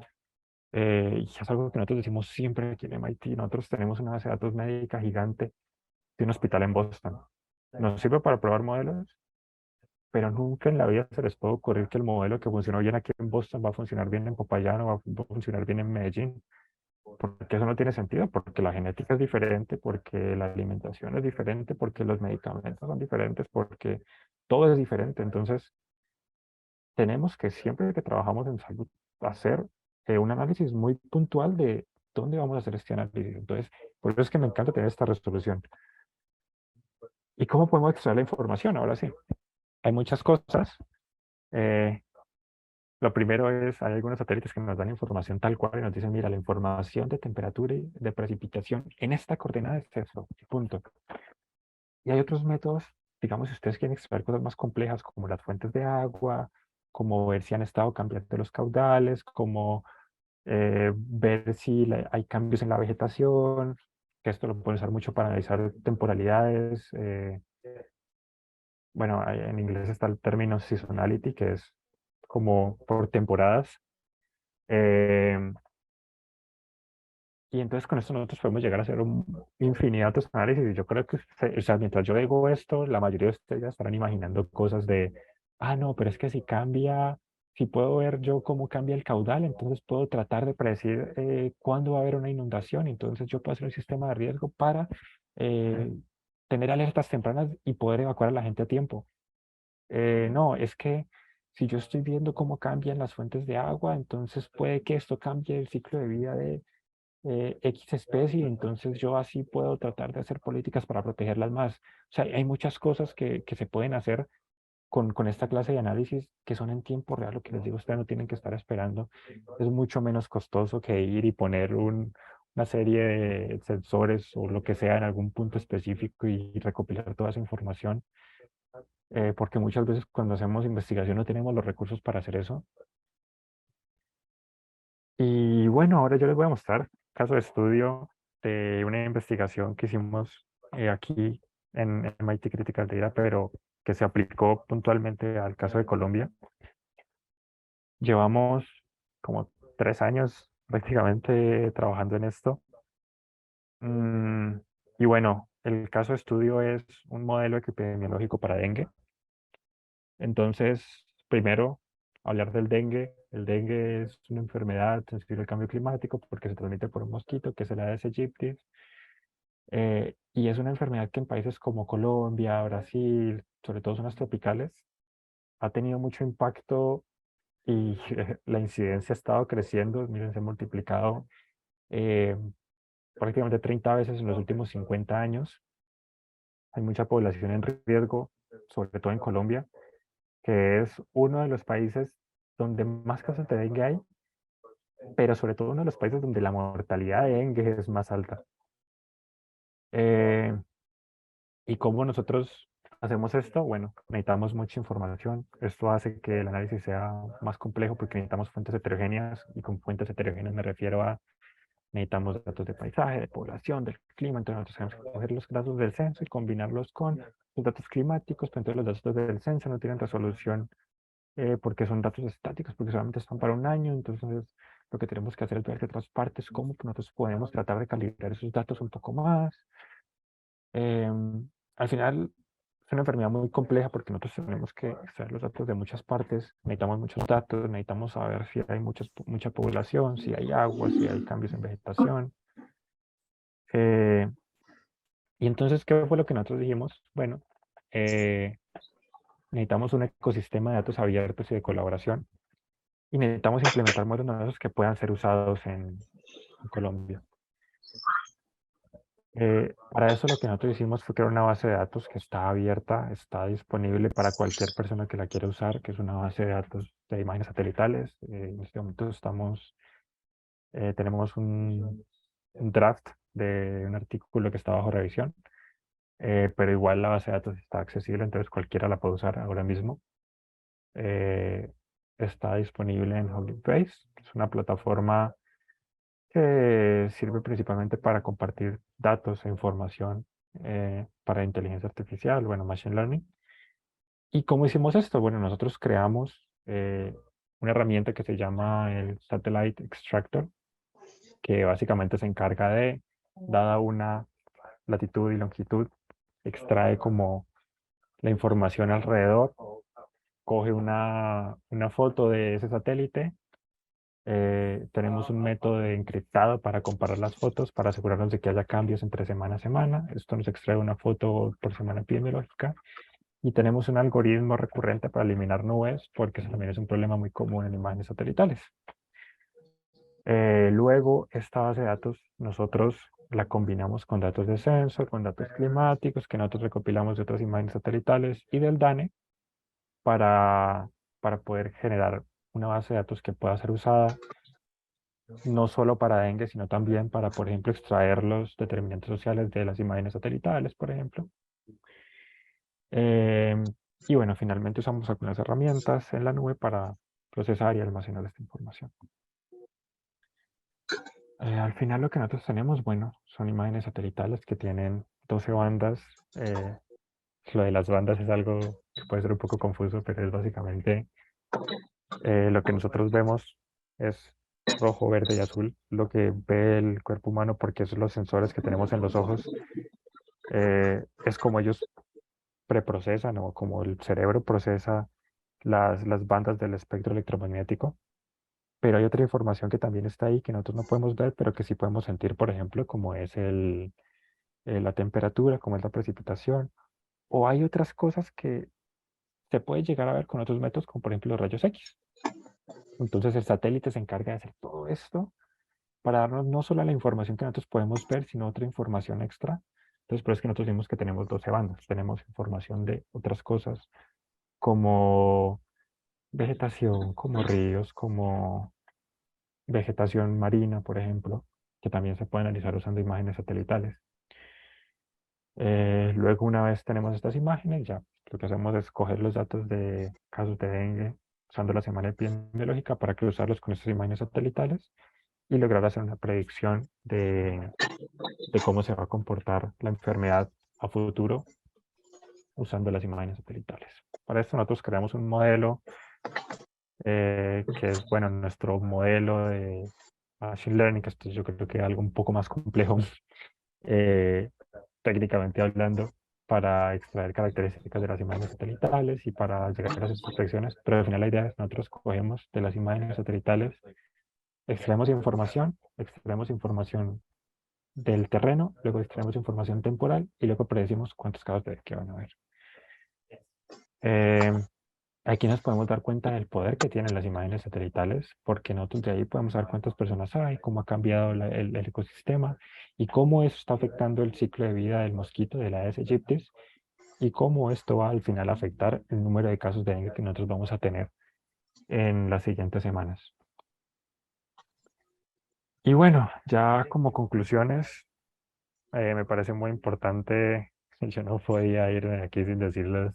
Y es algo que nosotros decimos siempre aquí en MIT. Nosotros tenemos una base de datos médica gigante de un hospital en Boston. Nos sirve para probar modelos, pero nunca en la vida se les puede ocurrir que el modelo que funcionó bien aquí en Boston va a funcionar bien en Popayán o va a funcionar bien en Medellín, porque eso no tiene sentido, porque la genética es diferente, porque la alimentación es diferente, porque los medicamentos son diferentes, porque todo es diferente. Entonces, tenemos que siempre que trabajamos en salud hacer un análisis muy puntual de dónde vamos a hacer este análisis. Entonces, por eso es que me encanta tener esta resolución. ¿Y cómo podemos extraer la información? Ahora sí, hay muchas cosas. Eh, lo primero es, hay algunos satélites que nos dan información tal cual y nos dicen, mira, la información de temperatura y de precipitación en esta coordenada es eso, y punto. Y hay otros métodos, digamos, si ustedes quieren extraer cosas más complejas como las fuentes de agua, como ver si han estado cambiando los caudales, como ver si hay cambios en la vegetación, que esto lo pueden usar mucho para analizar temporalidades. Bueno, en inglés está el término seasonality, que es como por temporadas. em, y entonces con esto nosotros podemos llegar a hacer un infinidad de análisis. Y yo creo que, o sea, mientras yo digo esto, la mayoría de ustedes ya estarán imaginando cosas de, ah, no, pero es que si cambia, si puedo ver yo cómo cambia el caudal, entonces puedo tratar de predecir cuándo va a haber una inundación. Entonces yo puedo hacer un sistema de riesgo para eh, tener alertas tempranas y poder evacuar a la gente a tiempo. No, es que si yo estoy viendo cómo cambian las fuentes de agua, entonces puede que esto cambie el ciclo de vida de X especie, entonces yo así puedo tratar de hacer políticas para protegerlas más. O sea, hay muchas cosas que se pueden hacer con esta clase de análisis que son en tiempo real, lo que les digo, ustedes no tienen que estar esperando. Es mucho menos costoso que ir y poner una serie de sensores o lo que sea en algún punto específico y recopilar toda esa información, porque muchas veces cuando hacemos investigación no tenemos los recursos para hacer eso. Y bueno, ahora yo les voy a mostrar caso de estudio de una investigación que hicimos aquí en MIT Critical Data, pero que se aplicó puntualmente al caso de Colombia. Llevamos como 3 años prácticamente trabajando en esto. Mm, y bueno, el caso de estudio es un modelo epidemiológico para dengue. Entonces, primero, hablar del dengue. El dengue es una enfermedad sensible al cambio climático porque se transmite por un mosquito que es el Aedes aegypti. Y es una enfermedad que en países como Colombia, Brasil, sobre todo zonas tropicales, ha tenido mucho impacto y la incidencia ha estado creciendo. Miren, se ha multiplicado eh, prácticamente 30 veces en los últimos 50 años. Hay mucha población en riesgo, sobre todo en Colombia, que es uno de los países donde más casos de dengue hay, pero sobre todo uno de los países donde la mortalidad de dengue es más alta. Eh, ¿Y cómo nosotros hacemos esto? Bueno, necesitamos mucha información. Esto hace que el análisis sea más complejo porque necesitamos fuentes heterogéneas, y con fuentes heterogéneas me refiero a necesitamos datos de paisaje, de población, del clima. Entonces nosotros tenemos que coger los datos del censo y combinarlos con los datos climáticos, pero entonces los datos del censo no tienen resolución porque son datos estáticos, porque solamente están para un año. Entonces lo que tenemos que hacer es ver de otras partes cómo nosotros podemos tratar de calibrar esos datos un poco más. Al final es una enfermedad muy compleja porque nosotros tenemos que extraer los datos de muchas partes, necesitamos muchos datos, necesitamos saber si hay mucha población, si hay agua, si hay cambios en vegetación. Y entonces, ¿qué fue lo que nosotros dijimos? Bueno, necesitamos un ecosistema de datos abiertos y de colaboración. Y necesitamos implementar modelos de datos que puedan ser usados en Colombia. Para eso lo que nosotros hicimos fue crear una base de datos que está abierta, está disponible para cualquier persona que la quiera usar, que es una base de datos de imágenes satelitales. En este momento tenemos un draft de un artículo que está bajo revisión, pero igual la base de datos está accesible, entonces cualquiera la puede usar ahora mismo. Está disponible en Hugging Face, es una plataforma que sirve principalmente para compartir datos e información para inteligencia artificial, bueno, machine learning. ¿Y cómo hicimos esto? Bueno, nosotros creamos una herramienta que se llama el Satellite Extractor, que básicamente se encarga de, dada una latitud y longitud, extrae como la información alrededor, coge una foto de ese satélite. Tenemos un método de encriptado para comparar las fotos, para asegurarnos de que haya cambios entre semana a semana. Esto nos extrae una foto por semana epidemiológica. Y tenemos un algoritmo recurrente para eliminar nubes, porque eso también es un problema muy común en imágenes satelitales. Luego, esta base de datos nosotros la combinamos con datos de censo, con datos climáticos, que nosotros recopilamos de otras imágenes satelitales y del DANE para poder generar una base de datos que pueda ser usada no solo para dengue, sino también para, por ejemplo, extraer los determinantes sociales de las imágenes satelitales, por ejemplo. Y bueno, finalmente usamos algunas herramientas en la nube para procesar y almacenar esta información. Al final lo que nosotros tenemos, bueno, son imágenes satelitales que tienen 12 bandas. Lo de las bandas es algo que puede ser un poco confuso, pero es básicamente lo que nosotros vemos es rojo, verde y azul, lo que ve el cuerpo humano, porque esos son los sensores que tenemos en los ojos. Es como ellos preprocesan o como el cerebro procesa las bandas del espectro electromagnético. Pero hay otra información que también está ahí que nosotros no podemos ver, pero que sí podemos sentir, por ejemplo, como es la temperatura, como es la precipitación. O hay otras cosas que se puede llegar a ver con otros métodos, como por ejemplo los rayos X. Entonces el satélite se encarga de hacer todo esto para darnos no solo la información que nosotros podemos ver, sino otra información extra. Entonces, por eso es que nosotros decimos que tenemos 12 bandas. Tenemos información de otras cosas como vegetación, como ríos, como vegetación marina, por ejemplo, que también se puede analizar usando imágenes satelitales. Luego, una vez tenemos estas imágenes, ya lo que hacemos es coger los datos de casos de dengue usando la semana epidemiológica para cruzarlos con estas imágenes satelitales y lograr hacer una predicción de cómo se va a comportar la enfermedad a futuro usando las imágenes satelitales. Para esto nosotros creamos un modelo que es, bueno, nuestro modelo de Machine Learning, que esto yo creo que es algo un poco más complejo eh, técnicamente hablando, para extraer características de las imágenes satelitales y para llegar a esas detecciones, pero al final la idea es nosotros cogemos de las imágenes satelitales, extraemos información del terreno, luego extraemos información temporal y luego predecimos cuántos casos de que van a haber. Aquí nos podemos dar cuenta del poder que tienen las imágenes satelitales, porque nosotros de ahí podemos saber cuántas personas hay, cómo ha cambiado el ecosistema y cómo eso está afectando el ciclo de vida del mosquito, de la Aedes aegyptis, y cómo esto va al final a afectar el número de casos de dengue que nosotros vamos a tener en las siguientes semanas. Y bueno, ya como conclusiones, me parece muy importante, yo no podía irme de aquí sin decirles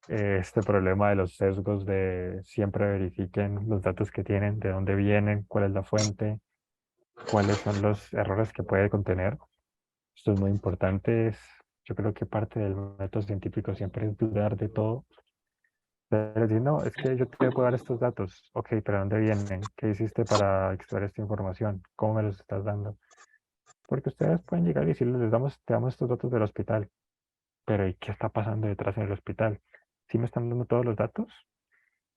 este problema de los sesgos de siempre verifiquen los datos que tienen, de dónde vienen, cuál es la fuente, cuáles son los errores que puede contener. Esto es muy importante. Yo creo que parte del método científico siempre es dudar de todo. Pero decir, no, es que yo te puedo dar estos datos. Ok, pero ¿dónde vienen? ¿Qué hiciste para extraer esta información? ¿Cómo me los estás dando? Porque ustedes pueden llegar y decirles, te damos estos datos del hospital. Pero ¿y qué está pasando detrás en el hospital? ¿Sí me están dando todos los datos?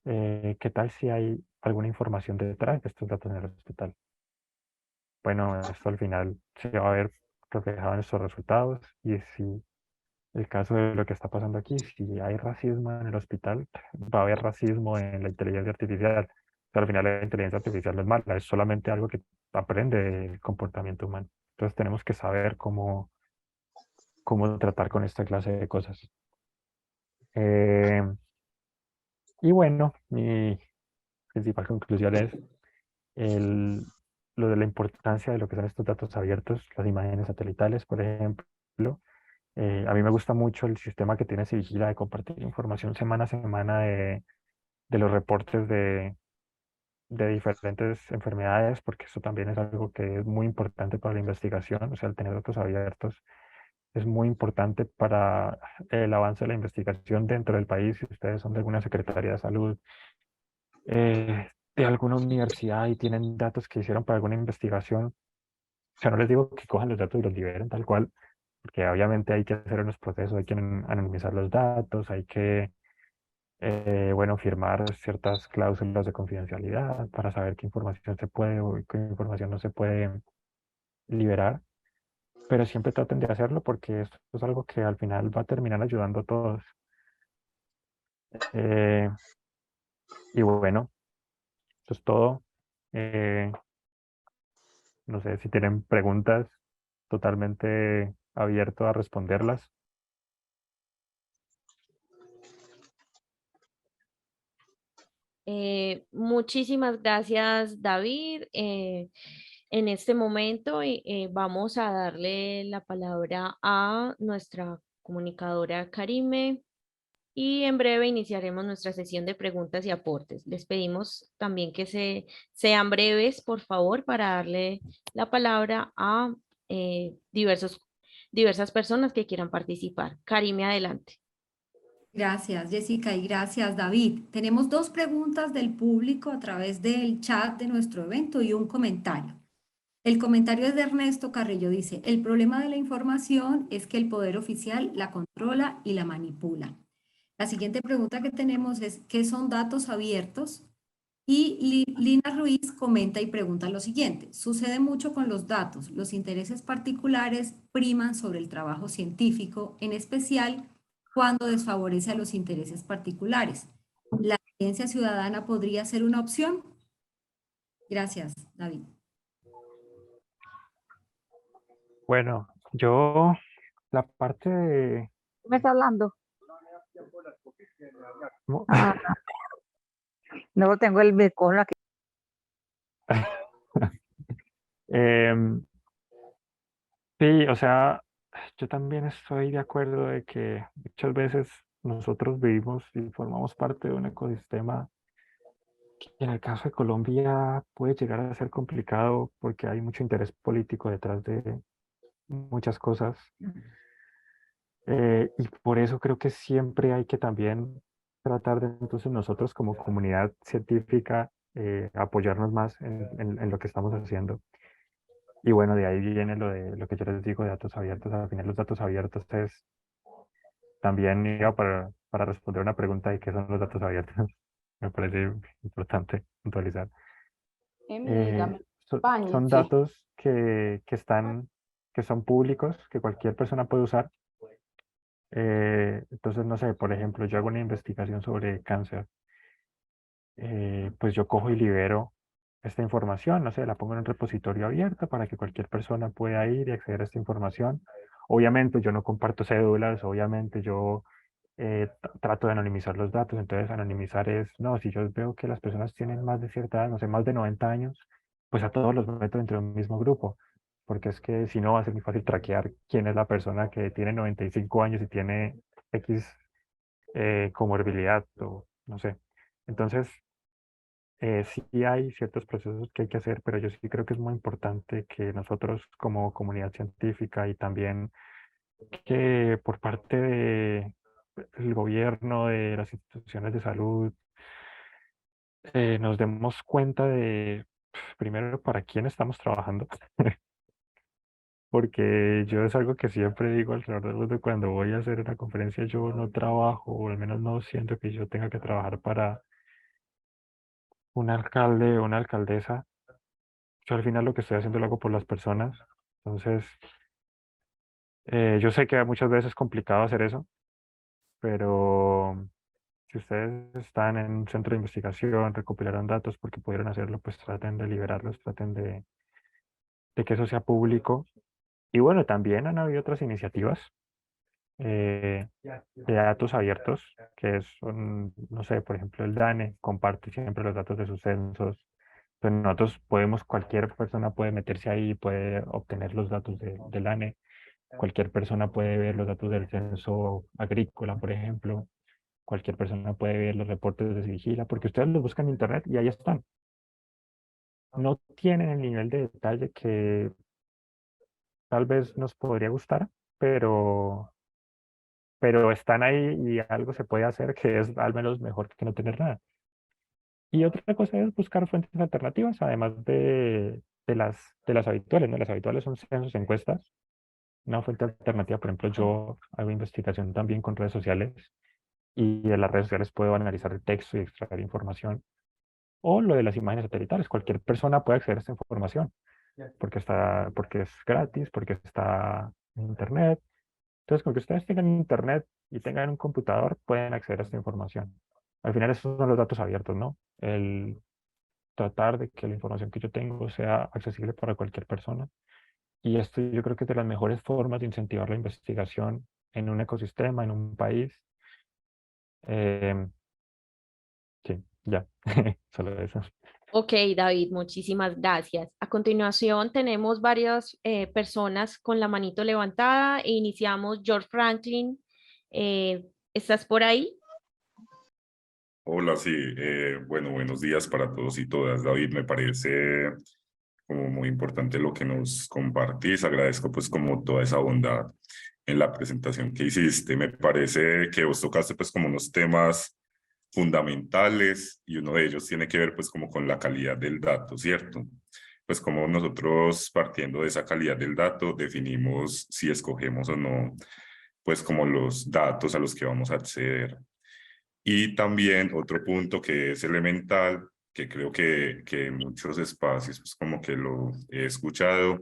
¿Qué tal si hay alguna información detrás de estos datos en el hospital? Bueno, esto al final se va a ver reflejado en estos resultados y si el caso de lo que está pasando aquí. Si hay racismo en el hospital, va a haber racismo en la inteligencia artificial. O sea, al final la inteligencia artificial no es mala, es solamente algo que aprende el comportamiento humano. Entonces tenemos que saber cómo tratar con esta clase de cosas. Eh, y bueno, mi principal conclusión es el, lo de la importancia de lo que son estos datos abiertos, las imágenes satelitales, por ejemplo. A mí me gusta mucho el sistema que tiene Sigila de compartir información semana a semana de los reportes de diferentes enfermedades, porque eso también es algo que es muy importante para la investigación. O sea, el tener datos abiertos es muy importante para el avance de la investigación dentro del país. Si ustedes son de alguna Secretaría de Salud, de alguna universidad y tienen datos que hicieron para alguna investigación, o sea, no les digo que cojan los datos y los liberen tal cual, porque obviamente hay que hacer unos procesos, hay que anonimizar los datos, hay que, bueno, firmar ciertas cláusulas de confidencialidad para saber qué información se puede o qué información no se puede liberar, pero siempre traten de hacerlo porque esto es algo que al final va a terminar ayudando a todos. Eh, y bueno, eso es todo. Eh, no sé si tienen preguntas, totalmente abierto a responderlas. Muchísimas gracias, David. En este momento vamos a darle la palabra a nuestra comunicadora Karime y en breve iniciaremos nuestra sesión de preguntas y aportes. Les pedimos también que sean breves, por favor, para darle la palabra a diversas personas que quieran participar. Karime, adelante. Gracias, Jessica, y gracias, David. Tenemos dos preguntas del público a través del chat de nuestro evento y un comentario. El comentario es de Ernesto Carrillo, dice, el problema de la información es que el poder oficial la controla y la manipula. La siguiente pregunta que tenemos es, ¿qué son datos abiertos? Y Lina Ruiz comenta y pregunta lo siguiente, sucede mucho con los datos, los intereses particulares priman sobre el trabajo científico, en especial cuando desfavorece a los intereses particulares. ¿La ciencia ciudadana podría ser una opción? Gracias, David. Bueno, yo la parte de... ¿Me está hablando? ¿Cómo? Ah, no tengo el micrófono aquí. Em, sí, o sea, yo también estoy de acuerdo de que muchas veces nosotros vivimos y formamos parte de un ecosistema que en el caso de Colombia puede llegar a ser complicado porque hay mucho interés político detrás de muchas cosas. Y por eso creo que siempre hay que también tratar de entonces nosotros como comunidad científica apoyarnos más en lo que estamos haciendo. Y bueno, de ahí viene lo de lo que yo les digo de datos abiertos. Al final los datos abiertos es también iba para responder una pregunta de qué son los datos abiertos. Me parece importante puntualizar. Eh, son Sí. datos que son públicos, que cualquier persona puede usar. Entonces, no sé, por ejemplo, yo hago una investigación sobre cáncer. Pues yo cojo y libero esta información, no sé, la pongo en un repositorio abierto para que cualquier persona pueda ir y acceder a esta información. Obviamente yo no comparto cédulas, obviamente yo trato de anonimizar los datos, entonces anonimizar es, no, si yo veo que las personas tienen más de cierta edad, no sé, más de 90 años, pues a todos los meto dentro de un mismo grupo, porque es que si no va a ser muy fácil traquear quién es la persona que tiene 95 años y tiene X comorbilidad o no sé. Entonces, sí hay ciertos procesos que hay que hacer, pero yo sí creo que es muy importante que nosotros como comunidad científica y también que por parte del gobierno, de las instituciones de salud, nos demos cuenta de, primero, para quién estamos trabajando, porque yo es algo que siempre digo alrededor del mundo, cuando voy a hacer una conferencia, yo no trabajo, o al menos no siento que yo tenga que trabajar para un alcalde o una alcaldesa. Yo al final lo que estoy haciendo lo hago por las personas. Entonces, Yo sé que muchas veces es complicado hacer eso, pero si ustedes están en un centro de investigación, recopilaron datos porque pudieron hacerlo, pues traten de liberarlos, traten de que eso sea público. Y bueno, también han habido otras iniciativas de datos abiertos, son, no sé, por ejemplo, el DANE comparte siempre los datos de sus censos. Entonces nosotros podemos, cualquier persona puede meterse ahí y puede obtener los datos del DANE. Cualquier persona puede ver los datos del censo agrícola, por ejemplo. Cualquier persona puede ver los reportes de Vigila, porque ustedes los buscan en internet y ahí están. No tienen el nivel de detalle que tal vez nos podría gustar, pero están ahí y algo se puede hacer que es al menos mejor que no tener nada. Y otra cosa es buscar fuentes alternativas, además de las habituales, ¿no? Las habituales son censos, encuestas. Una fuente alternativa, por ejemplo, yo hago investigación también con redes sociales y de las redes sociales puedo analizar el texto y extraer información. O lo de las imágenes satelitales. Cualquier persona puede acceder a esta información porque es gratis, porque está en internet. Entonces, con que ustedes tengan internet y tengan un computador, pueden acceder a esta información. Al final, esos son los datos abiertos, ¿no? El tratar de que la información que yo tengo sea accesible para cualquier persona. Y esto yo creo que es de las mejores formas de incentivar la investigación en un ecosistema, en un país. Em, sí, ya, solo eso. Ok, David, muchísimas gracias. A continuación tenemos varias personas con la manito levantada e iniciamos George Franklin. ¿Estás por ahí? Hola, sí, bueno, buenos días para todos y todas. David, me parece como muy importante lo que nos compartís. Agradezco pues como toda esa bondad en la presentación que hiciste. Me parece que vos tocaste pues como unos temas fundamentales y uno de ellos tiene que ver pues como con la calidad del dato, ¿cierto? Pues como nosotros partiendo de esa calidad del dato definimos si escogemos o no pues como los datos a los que vamos a acceder. Y también otro punto que es elemental, que creo que en muchos espacios pues como que lo he escuchado,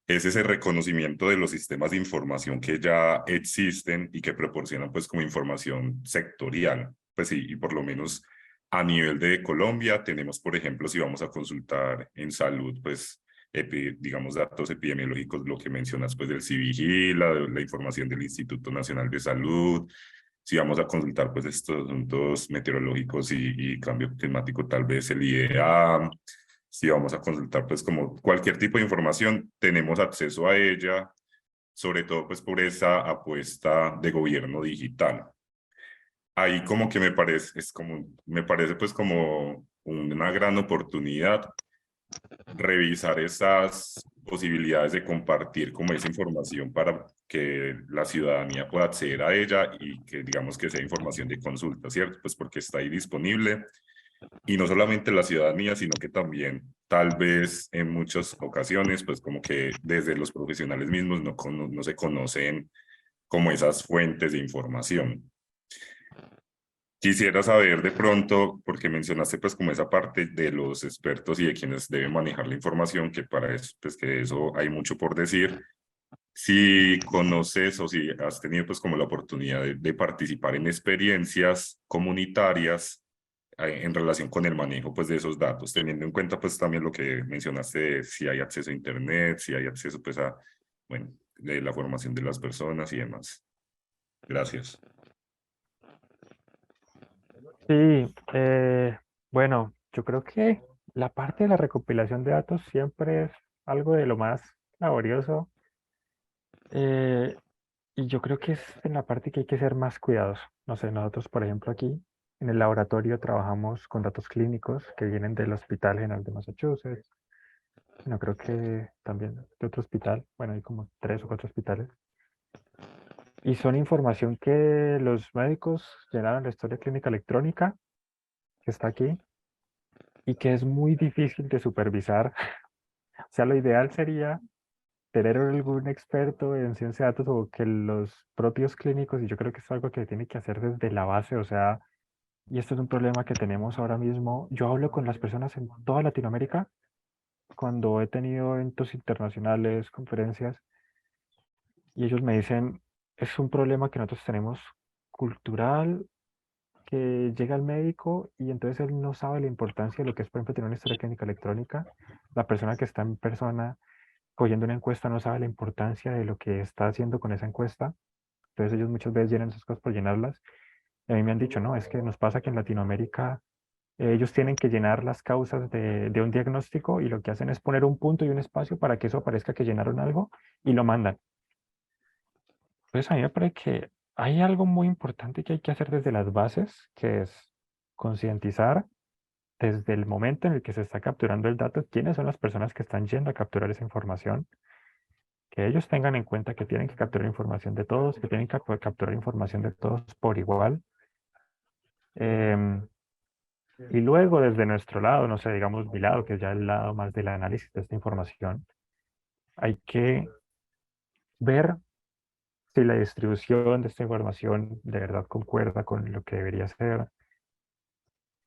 es ese reconocimiento de los sistemas de información que ya existen y que proporcionan pues como información sectorial. Pues sí, y por lo menos a nivel de Colombia tenemos, por ejemplo, si vamos a consultar en salud, pues digamos datos epidemiológicos, lo que mencionas pues del CIVIGILA, la información del Instituto Nacional de Salud. Si vamos a consultar pues estos asuntos meteorológicos y cambio climático, tal vez el IEA. Si vamos a consultar pues como cualquier tipo de información, tenemos acceso a ella, sobre todo pues por esa apuesta de gobierno digital. Ahí como que me parece pues como una gran oportunidad revisar esas posibilidades de compartir como esa información para que la ciudadanía pueda acceder a ella y que digamos que sea información de consulta, ¿cierto? Pues porque está ahí disponible y no solamente la ciudadanía, sino que también tal vez en muchas ocasiones, pues como que desde los profesionales mismos no se conocen como esas fuentes de información. Quisiera saber de pronto, porque mencionaste pues como esa parte de los expertos y de quienes deben manejar la información, que para eso, pues que eso hay mucho por decir. Si conoces o si has tenido pues como la oportunidad de participar en experiencias comunitarias en relación con el manejo pues de esos datos, teniendo en cuenta pues también lo que mencionaste de si hay acceso a internet, si hay acceso pues a, bueno, de la formación de las personas y demás. Gracias. Sí, bueno, yo creo que la parte de la recopilación de datos siempre es algo de lo más laborioso eh, y yo creo que es en la parte que hay que ser más cuidadosos. No sé, nosotros, por ejemplo, aquí en el laboratorio trabajamos con datos clínicos que vienen del Hospital General de Massachusetts. No creo que también de otro hospital, bueno, hay como 3 o 4 hospitales. Y son información que los médicos llenaron la historia clínica electrónica, que está aquí, y que es muy difícil de supervisar. O sea, lo ideal sería tener algún experto en ciencia de datos o que los propios clínicos, y yo creo que es algo que tiene que hacer desde la base, o sea, y esto es un problema que tenemos ahora mismo. Yo hablo con las personas en toda Latinoamérica cuando he tenido eventos internacionales, conferencias, Y ellos me dicen, es un problema que nosotros tenemos cultural, que llega al médico y entonces él no sabe la importancia de lo que es, por ejemplo, tener una historia clínica electrónica. La persona que está en persona cogiendo una encuesta no sabe la importancia de lo que está haciendo con esa encuesta. Entonces ellos muchas veces llenan esas cosas por llenarlas. Y a mí me han dicho, no, es que nos pasa que en Latinoamérica ellos tienen que llenar las causas de un diagnóstico y lo que hacen es poner un punto y un espacio para que eso aparezca que llenaron algo y lo mandan. Entonces a mí me parece que hay algo muy importante que hay que hacer desde las bases, que es concientizar desde el momento en el que se está capturando el dato, quiénes son las personas que están yendo a capturar esa información, que ellos tengan en cuenta que tienen que capturar información de todos, que tienen que capturar información de todos por igual. Em, y luego desde nuestro lado, no sé, digamos mi lado, que es ya el lado más del análisis de esta información, hay que ver si la distribución de esta información de verdad concuerda con lo que debería ser.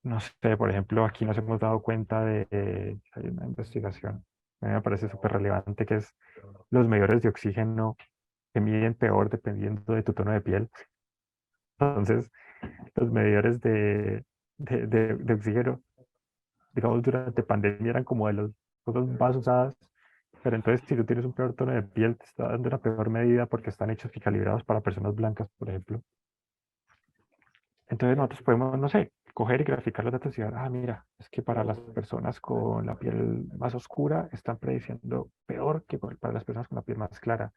No sé, por ejemplo, aquí nos hemos dado cuenta hay una investigación, a mí me parece súper relevante, que es los medidores de oxígeno que miden peor dependiendo de tu tono de piel. Entonces, los medidores de oxígeno, digamos, durante pandemia eran como de las cosas más usadas, pero entonces si tú tienes un peor tono de piel, te está dando una peor medida porque están hechos y calibrados para personas blancas, por ejemplo. Entonces nosotros podemos, no sé, coger y graficar los datos y ver, ah, mira, es que para las personas con la piel más oscura están prediciendo peor que para las personas con la piel más clara.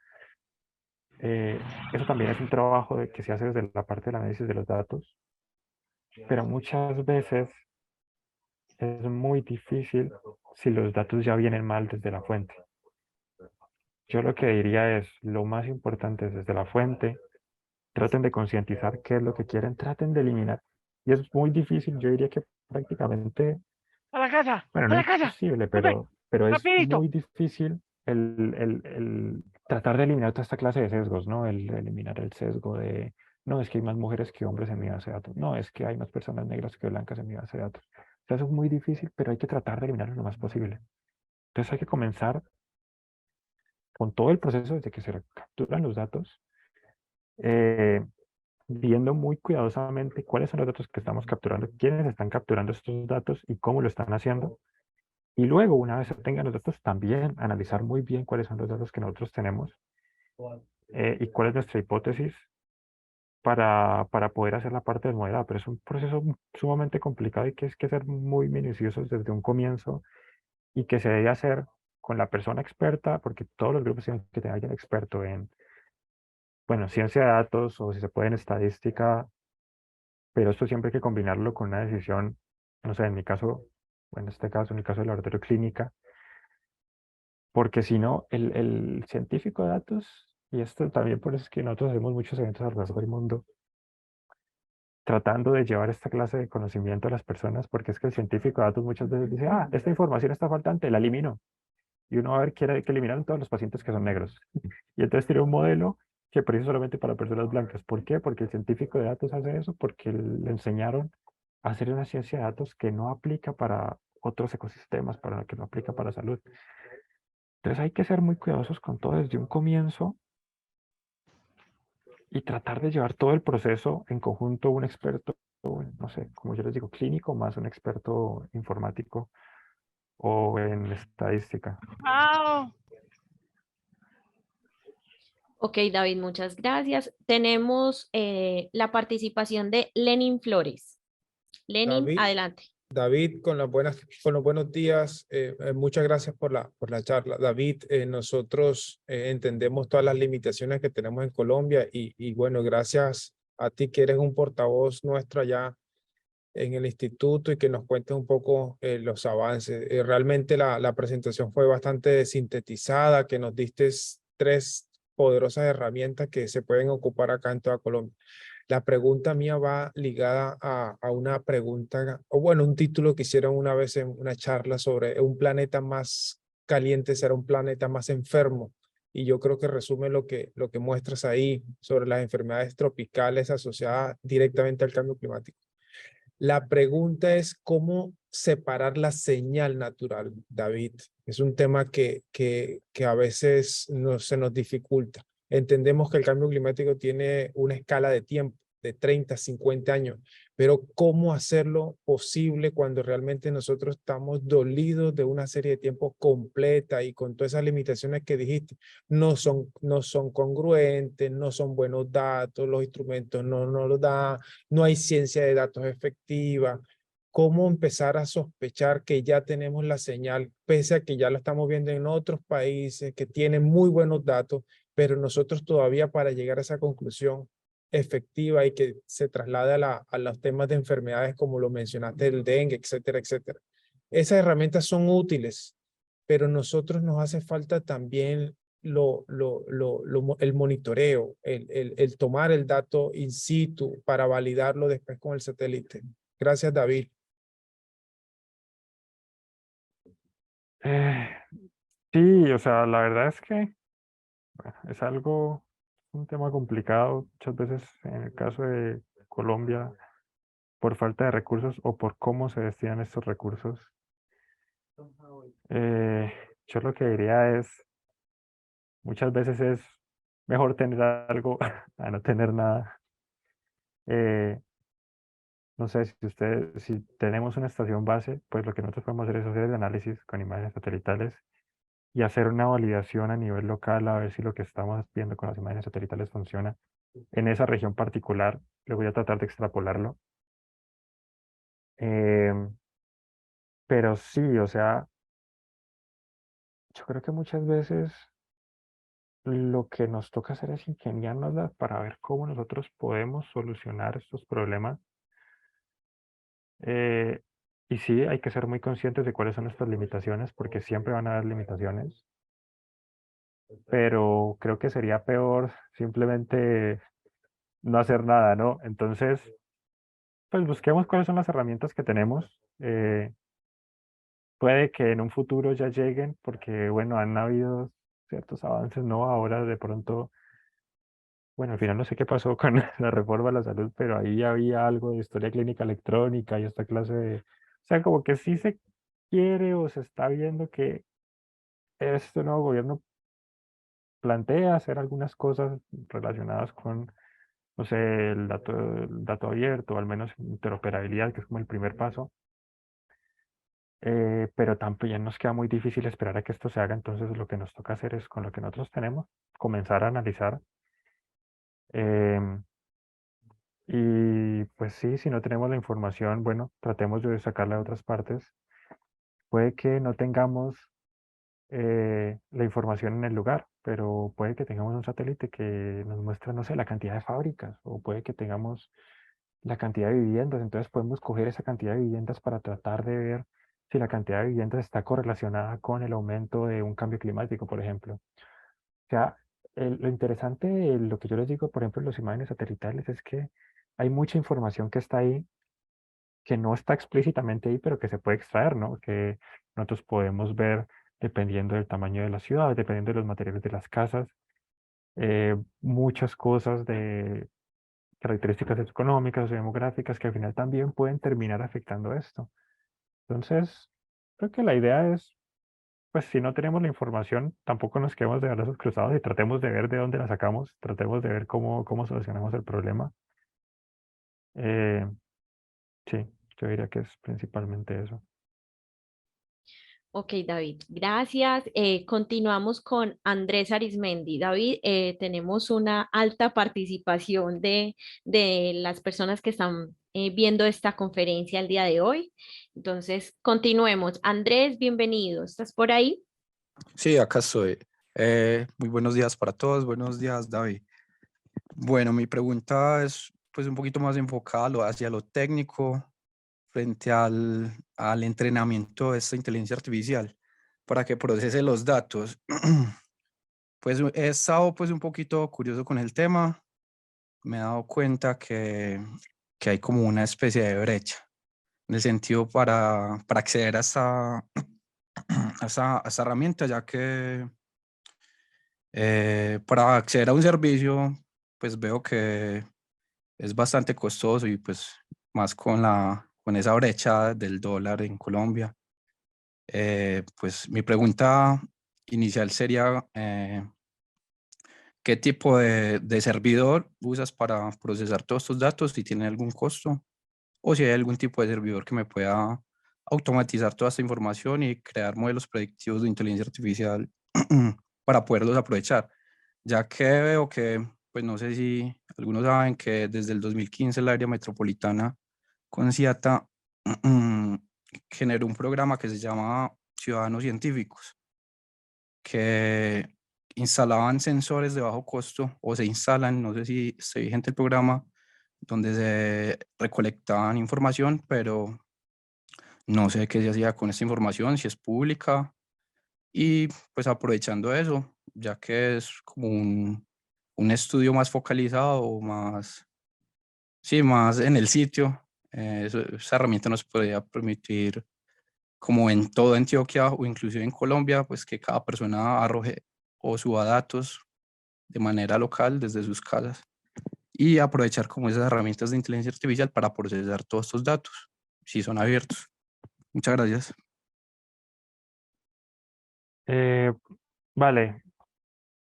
Eso también es un trabajo que se hace desde la parte del análisis de los datos, pero muchas veces es muy difícil si los datos ya vienen mal desde la fuente. Yo lo que diría es, lo más importante es desde la fuente, traten de concientizar qué es lo que quieren, traten de eliminar. Y es muy difícil, yo diría que prácticamente, A la casa, bueno, a no la casa. imposible, Pepe, pero es rapidito. muy difícil el tratar de eliminar toda esta clase de sesgos, ¿no? El eliminar el sesgo de, no, es que hay más mujeres que hombres en mi base de datos, no, es que hay más personas negras que blancas en mi base de datos. O sea, eso es muy difícil, pero hay que tratar de eliminarlo lo más posible. Entonces hay que comenzar con todo el proceso desde que se capturan los datos, eh, viendo muy cuidadosamente cuáles son los datos que estamos capturando, quiénes están capturando estos datos y cómo lo están haciendo. Y luego, una vez se tengan los datos, también analizar muy bien cuáles son los datos que nosotros tenemos y cuál es nuestra hipótesis para poder hacer la parte del modelado. Pero es un proceso sumamente complicado y que es que ser muy minuciosos desde un comienzo y que se debe hacer con la persona experta, porque todos los grupos tienen que tener alguien experto en, bueno, ciencia de datos o si se puede en estadística, pero esto siempre hay que combinarlo con una decisión, no sé, en mi caso, o en este caso, en el caso del laboratorio clínica, porque si no, el científico de datos, y esto también por eso es que nosotros hacemos muchos eventos alrededor del mundo, tratando de llevar esta clase de conocimiento a las personas, porque es que el científico de datos muchas veces dice, ah, esta información está faltante, la elimino. Y uno va a ver, quiere que eliminar todos los pacientes que son negros. Y entonces tiene un modelo que predice solamente para personas blancas. ¿Por qué? Porque el científico de datos hace eso, porque le enseñaron a hacer una ciencia de datos que no aplica para otros ecosistemas, para que no aplica para salud. Entonces hay que ser muy cuidadosos con todo desde un comienzo y tratar de llevar todo el proceso en conjunto un experto, no sé, como yo les digo, clínico más un experto informático o en estadística. Ah, Ok, David, muchas gracias. Tenemos la participación de Lenin Flores. Lenin, David, adelante. David, con los buenos días. Muchas gracias por la charla. David, nosotros entendemos todas las limitaciones que tenemos en Colombia y bueno, gracias a ti que eres un portavoz nuestro allá en el instituto y que nos cuentes un poco los avances. Realmente la presentación fue bastante sintetizada, que nos diste 3 poderosas herramientas que se pueden ocupar acá en toda Colombia. La pregunta mía va ligada a una pregunta, o bueno, un título que hicieron una vez en una charla sobre un planeta más caliente será un planeta más enfermo. Y yo creo que resume lo que muestras ahí sobre las enfermedades tropicales asociadas directamente al cambio climático. La pregunta es cómo separar la señal natural, David. Es un tema que a veces se nos dificulta. Entendemos que el cambio climático tiene una escala de tiempo de 30, 50 años, pero ¿cómo hacerlo posible cuando realmente nosotros estamos dolidos de una serie de tiempo completa y con todas esas limitaciones que dijiste? No son congruentes, no son buenos datos, los instrumentos no los dan, no hay ciencia de datos efectiva. ¿Cómo empezar a sospechar que ya tenemos la señal, pese a que ya la estamos viendo en otros países que tienen muy buenos datos, pero nosotros todavía para llegar a esa conclusión efectiva y que se traslade a los temas de enfermedades como lo mencionaste, el dengue, etcétera, etcétera? Esas herramientas son útiles, pero nosotros nos hace falta también el monitoreo, el tomar el dato in situ para validarlo después con el satélite. Gracias, David. Sí, o sea, la verdad es que bueno, es un tema complicado. Muchas veces en el caso de Colombia, por falta de recursos o por cómo se destinan estos recursos, yo lo que diría es, muchas veces es mejor tener algo a no tener nada. Eh, no sé si tenemos una estación base, pues lo que nosotros podemos hacer es hacer el análisis con imágenes satelitales y hacer una validación a nivel local a ver si lo que estamos viendo con las imágenes satelitales funciona en esa región particular. Le voy a tratar de extrapolarlo. Pero sí, o sea, yo creo que muchas veces lo que nos toca hacer es ingeniárnoslas para ver cómo nosotros podemos solucionar estos problemas. Y sí, hay que ser muy conscientes de cuáles son nuestras limitaciones, porque siempre van a haber limitaciones. Pero creo que sería peor simplemente no hacer nada, ¿no? Entonces, pues busquemos cuáles son las herramientas que tenemos. Puede que en un futuro ya lleguen, porque bueno, han habido ciertos avances, ¿no? Ahora de pronto, bueno, al final no sé qué pasó con la reforma a la salud, pero ahí había algo de historia clínica electrónica y esta clase de, o sea, como que sí se quiere o se está viendo que este nuevo gobierno plantea hacer algunas cosas relacionadas con, no sé, el dato abierto, o al menos interoperabilidad, que es como el primer paso. Pero también nos queda muy difícil esperar a que esto se haga, entonces lo que nos toca hacer es con lo que nosotros tenemos, comenzar a analizar. em, y pues sí, si no tenemos la información, bueno, tratemos de sacarla de otras partes. Puede que no tengamos la información en el lugar, pero puede que tengamos un satélite que nos muestre, no sé, la cantidad de fábricas, o puede que tengamos la cantidad de viviendas, entonces podemos coger esa cantidad de viviendas para tratar de ver si la cantidad de viviendas está correlacionada con el aumento de un cambio climático, por ejemplo. O sea, lo interesante de lo que yo les digo, por ejemplo, en las imágenes satelitales, es que hay mucha información que está ahí, que no está explícitamente ahí, pero que se puede extraer, ¿no? Que nosotros podemos ver dependiendo del tamaño de la ciudad, dependiendo de los materiales de las casas, muchas cosas de características económicas o demográficas que al final también pueden terminar afectando esto. Entonces, creo que la idea es, pues si no tenemos la información, tampoco nos quedemos de brazos cruzados y tratemos de ver de dónde la sacamos, tratemos de ver cómo solucionamos el problema. Eh, sí, yo diría que es principalmente eso. Ok, David, gracias. Continuamos con Andrés Arismendi. David, tenemos una alta participación de las personas que están viendo esta conferencia el día de hoy. Entonces, continuemos. Andrés, bienvenido. ¿Estás por ahí? Sí, acá estoy. Muy buenos días para todos. Buenos días, David. Bueno, mi pregunta es pues un poquito más enfocada hacia lo técnico frente al entrenamiento de esta inteligencia artificial para que procese los datos. Pues he estado pues un poquito curioso con el tema. Me he dado cuenta que hay como una especie de brecha en el sentido para acceder a esta herramienta, ya que para acceder a un servicio, pues veo que es bastante costoso y pues más con esa brecha del dólar en Colombia. Pues mi pregunta inicial sería, ¿qué tipo de servidor usas para procesar todos estos datos? Si tiene algún costo o si hay algún tipo de servidor que me pueda automatizar toda esta información y crear modelos predictivos de inteligencia artificial para poderlos aprovechar, ya que veo que, pues no sé si algunos saben que desde el 2015 el área metropolitana con CIATA generó un programa que se llama Ciudadanos Científicos, que instalaban sensores de bajo costo o se instalan, no sé si estoy vigente el programa, donde se recolectaban información, pero no sé qué se hacía con esta información, si es pública, y pues aprovechando eso, ya que es como un estudio más focalizado o más, sí, más en el sitio, esa herramienta nos podría permitir, como en toda Antioquia o inclusive en Colombia, pues que cada persona arroje o suba datos de manera local desde sus casas y aprovechar como esas herramientas de inteligencia artificial para procesar todos estos datos, si son abiertos. Muchas gracias. Vale,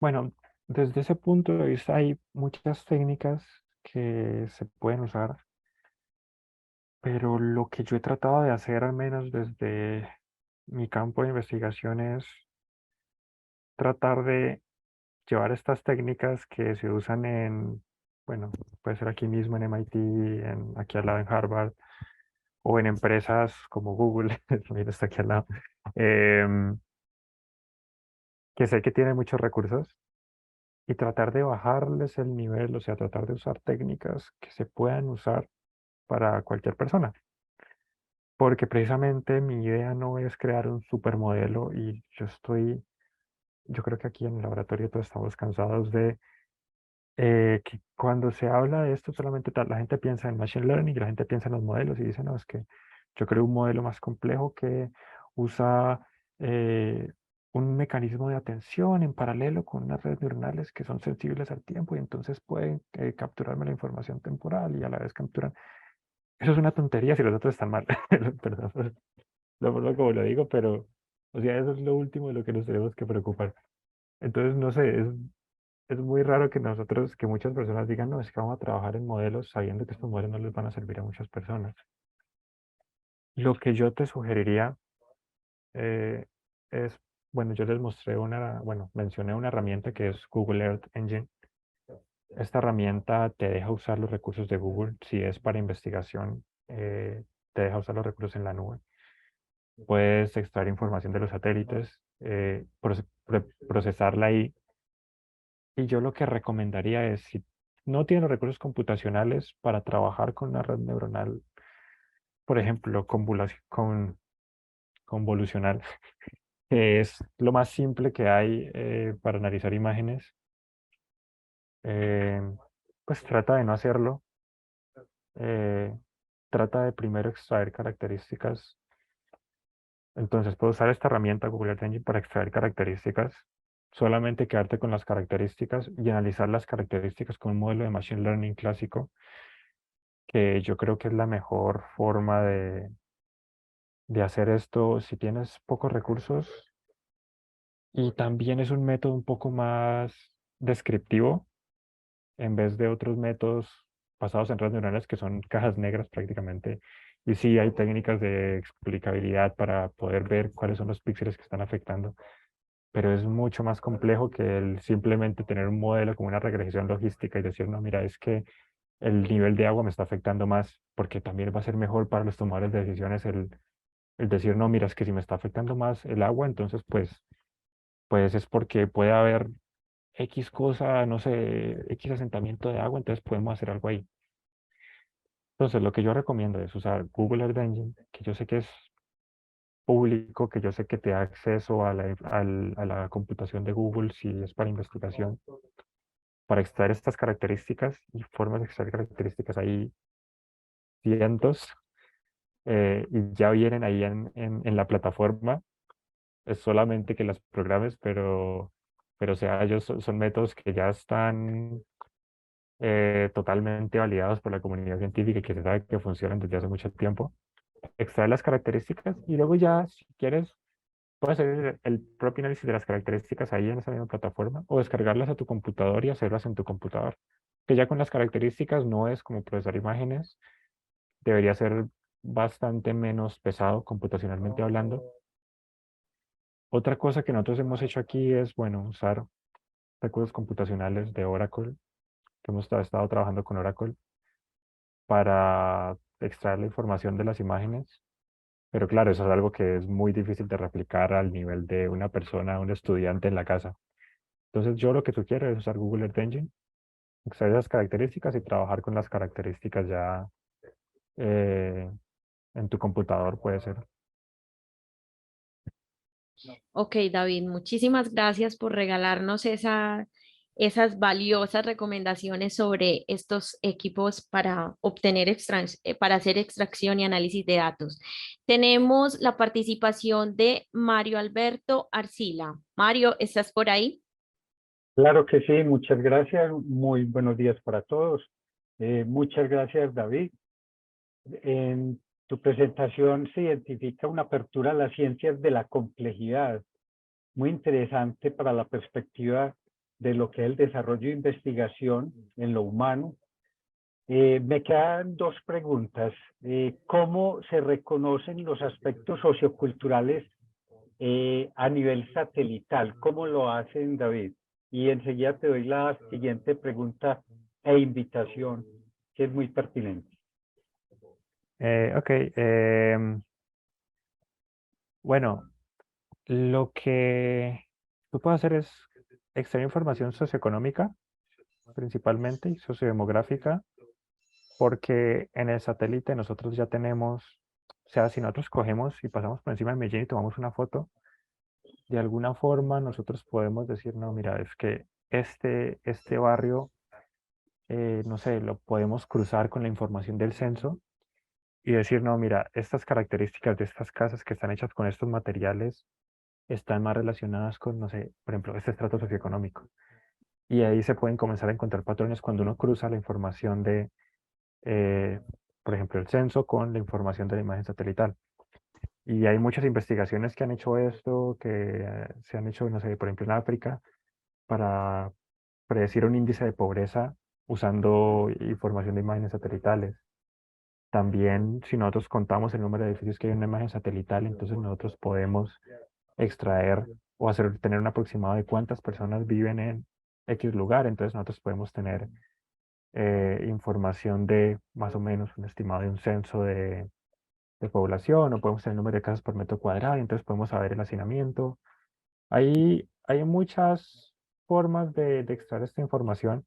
bueno, desde ese punto de vista hay muchas técnicas que se pueden usar, pero lo que yo he tratado de hacer, al menos desde mi campo de investigación, es tratar de llevar estas técnicas que se usan en, bueno, puede ser aquí mismo en MIT, aquí al lado en Harvard, o en empresas como Google, también está aquí al lado, em, que sé que tienen muchos recursos, y tratar de bajarles el nivel, o sea, tratar de usar técnicas que se puedan usar para cualquier persona. Porque precisamente mi idea no es crear un supermodelo y yo creo que aquí en el laboratorio todos estamos cansados de que cuando se habla de esto solamente la gente piensa en machine learning, y la gente piensa en los modelos y dice, no, es que yo creo un modelo más complejo que usa eh, un mecanismo de atención en paralelo con unas redes neuronales que son sensibles al tiempo y entonces pueden capturarme la información temporal y a la vez capturan. Eso es una tontería si los datos están mal. Perdón por la forma como lo digo, pero o sea, eso es lo último de lo que nos tenemos que preocupar. Entonces, no sé, es muy raro que nosotros, que muchas personas digan, no, es que vamos a trabajar en modelos sabiendo que estos modelos no les van a servir a muchas personas. Lo que yo te sugeriría eh, es, bueno, yo les mostré bueno, mencioné una herramienta que es Google Earth Engine. Esta herramienta te deja usar los recursos de Google. Si es para investigación, te deja usar los recursos en la nube. Puedes extraer información de los satélites, procesarla ahí. Y yo lo que recomendaría es, si no tienen los recursos computacionales para trabajar con una red neuronal, por ejemplo, convolucional, que es lo más simple que hay para analizar imágenes, eh, pues trata de no hacerlo. eh, Trata de primero extraer características. Entonces, puedo usar esta herramienta Google Earth Engine para extraer características, solamente quedarte con las características y analizar las características con un modelo de Machine Learning clásico, que yo creo que es la mejor forma de hacer esto si tienes pocos recursos, y también es un método un poco más descriptivo en vez de otros métodos basados en redes neuronales que son cajas negras prácticamente. Y sí hay técnicas de explicabilidad para poder ver cuáles son los píxeles que están afectando, pero es mucho más complejo que el simplemente tener un modelo como una regresión logística y decir, no, mira, es que el nivel de agua me está afectando más, porque también va a ser mejor para los tomadores de decisiones el decir, no, mira, es que si me está afectando más el agua, entonces pues es porque puede haber X cosa, no sé, X asentamiento de agua, entonces podemos hacer algo ahí. Entonces, lo que yo recomiendo es usar Google Earth Engine, que yo sé que es público, que yo sé que te da acceso a la computación de Google si es para investigación, para extraer estas características y formas de extraer características. Hay cientos y ya vienen ahí en la plataforma. Es solamente que las programes, pero o sea, ellos son métodos que ya están totalmente validados por la comunidad científica y que se sabe que funcionan desde hace mucho tiempo. Extraer las características y luego ya, si quieres, puedes hacer el propio análisis de las características ahí en esa misma plataforma o descargarlas a tu computador y hacerlas en tu computador. Que ya con las características no es como procesar imágenes, debería ser bastante menos pesado computacionalmente hablando. Otra cosa que nosotros hemos hecho aquí es, bueno, usar recursos computacionales de Oracle, que hemos estado trabajando con Oracle para extraer la información de las imágenes. Pero claro, eso es algo que es muy difícil de replicar al nivel de una persona, un estudiante en la casa. Entonces yo lo que sugiero es usar Google Earth Engine, extraer esas características y trabajar con las características ya eh, en tu computador puede ser. Ok, David, muchísimas gracias por regalarnos esas valiosas recomendaciones sobre estos equipos para para hacer extracción y análisis de datos. Tenemos la participación de Mario Alberto Arcila. Mario, ¿estás por ahí? Claro que sí, muchas gracias. Muy buenos días para todos. Muchas gracias, David. En tu presentación se identifica una apertura a las ciencias de la complejidad, muy interesante para la perspectiva de lo que es el desarrollo de investigación en lo humano. Me quedan dos preguntas. ¿Cómo se reconocen los aspectos socioculturales a nivel satelital? ¿Cómo lo hacen, David? Y enseguida te doy la siguiente pregunta e invitación, que es muy pertinente. Ok, bueno, lo que tú puedes hacer es extraer información socioeconómica principalmente y sociodemográfica, porque en el satélite nosotros ya tenemos, o sea, si nosotros cogemos y pasamos por encima de Medellín y tomamos una foto, de alguna forma nosotros podemos decir, no, mira, es que este barrio, no sé, lo podemos cruzar con la información del censo y decir, no, mira, estas características de estas casas que están hechas con estos materiales están más relacionadas con, no sé, por ejemplo, este estrato socioeconómico. Y ahí se pueden comenzar a encontrar patrones cuando uno cruza la información de, eh, por ejemplo, el censo con la información de la imagen satelital. Y hay muchas investigaciones que han hecho esto, que se han hecho, no sé, por ejemplo, en África, para predecir un índice de pobreza usando información de imágenes satelitales. También, si nosotros contamos el número de edificios que hay en una imagen satelital, entonces nosotros podemos extraer o tener un aproximado de cuántas personas viven en X lugar. Entonces nosotros podemos tener información de más o menos un estimado de un censo de población, o podemos tener el número de casas por metro cuadrado, y entonces podemos saber el hacinamiento. Hay muchas formas de extraer esta información,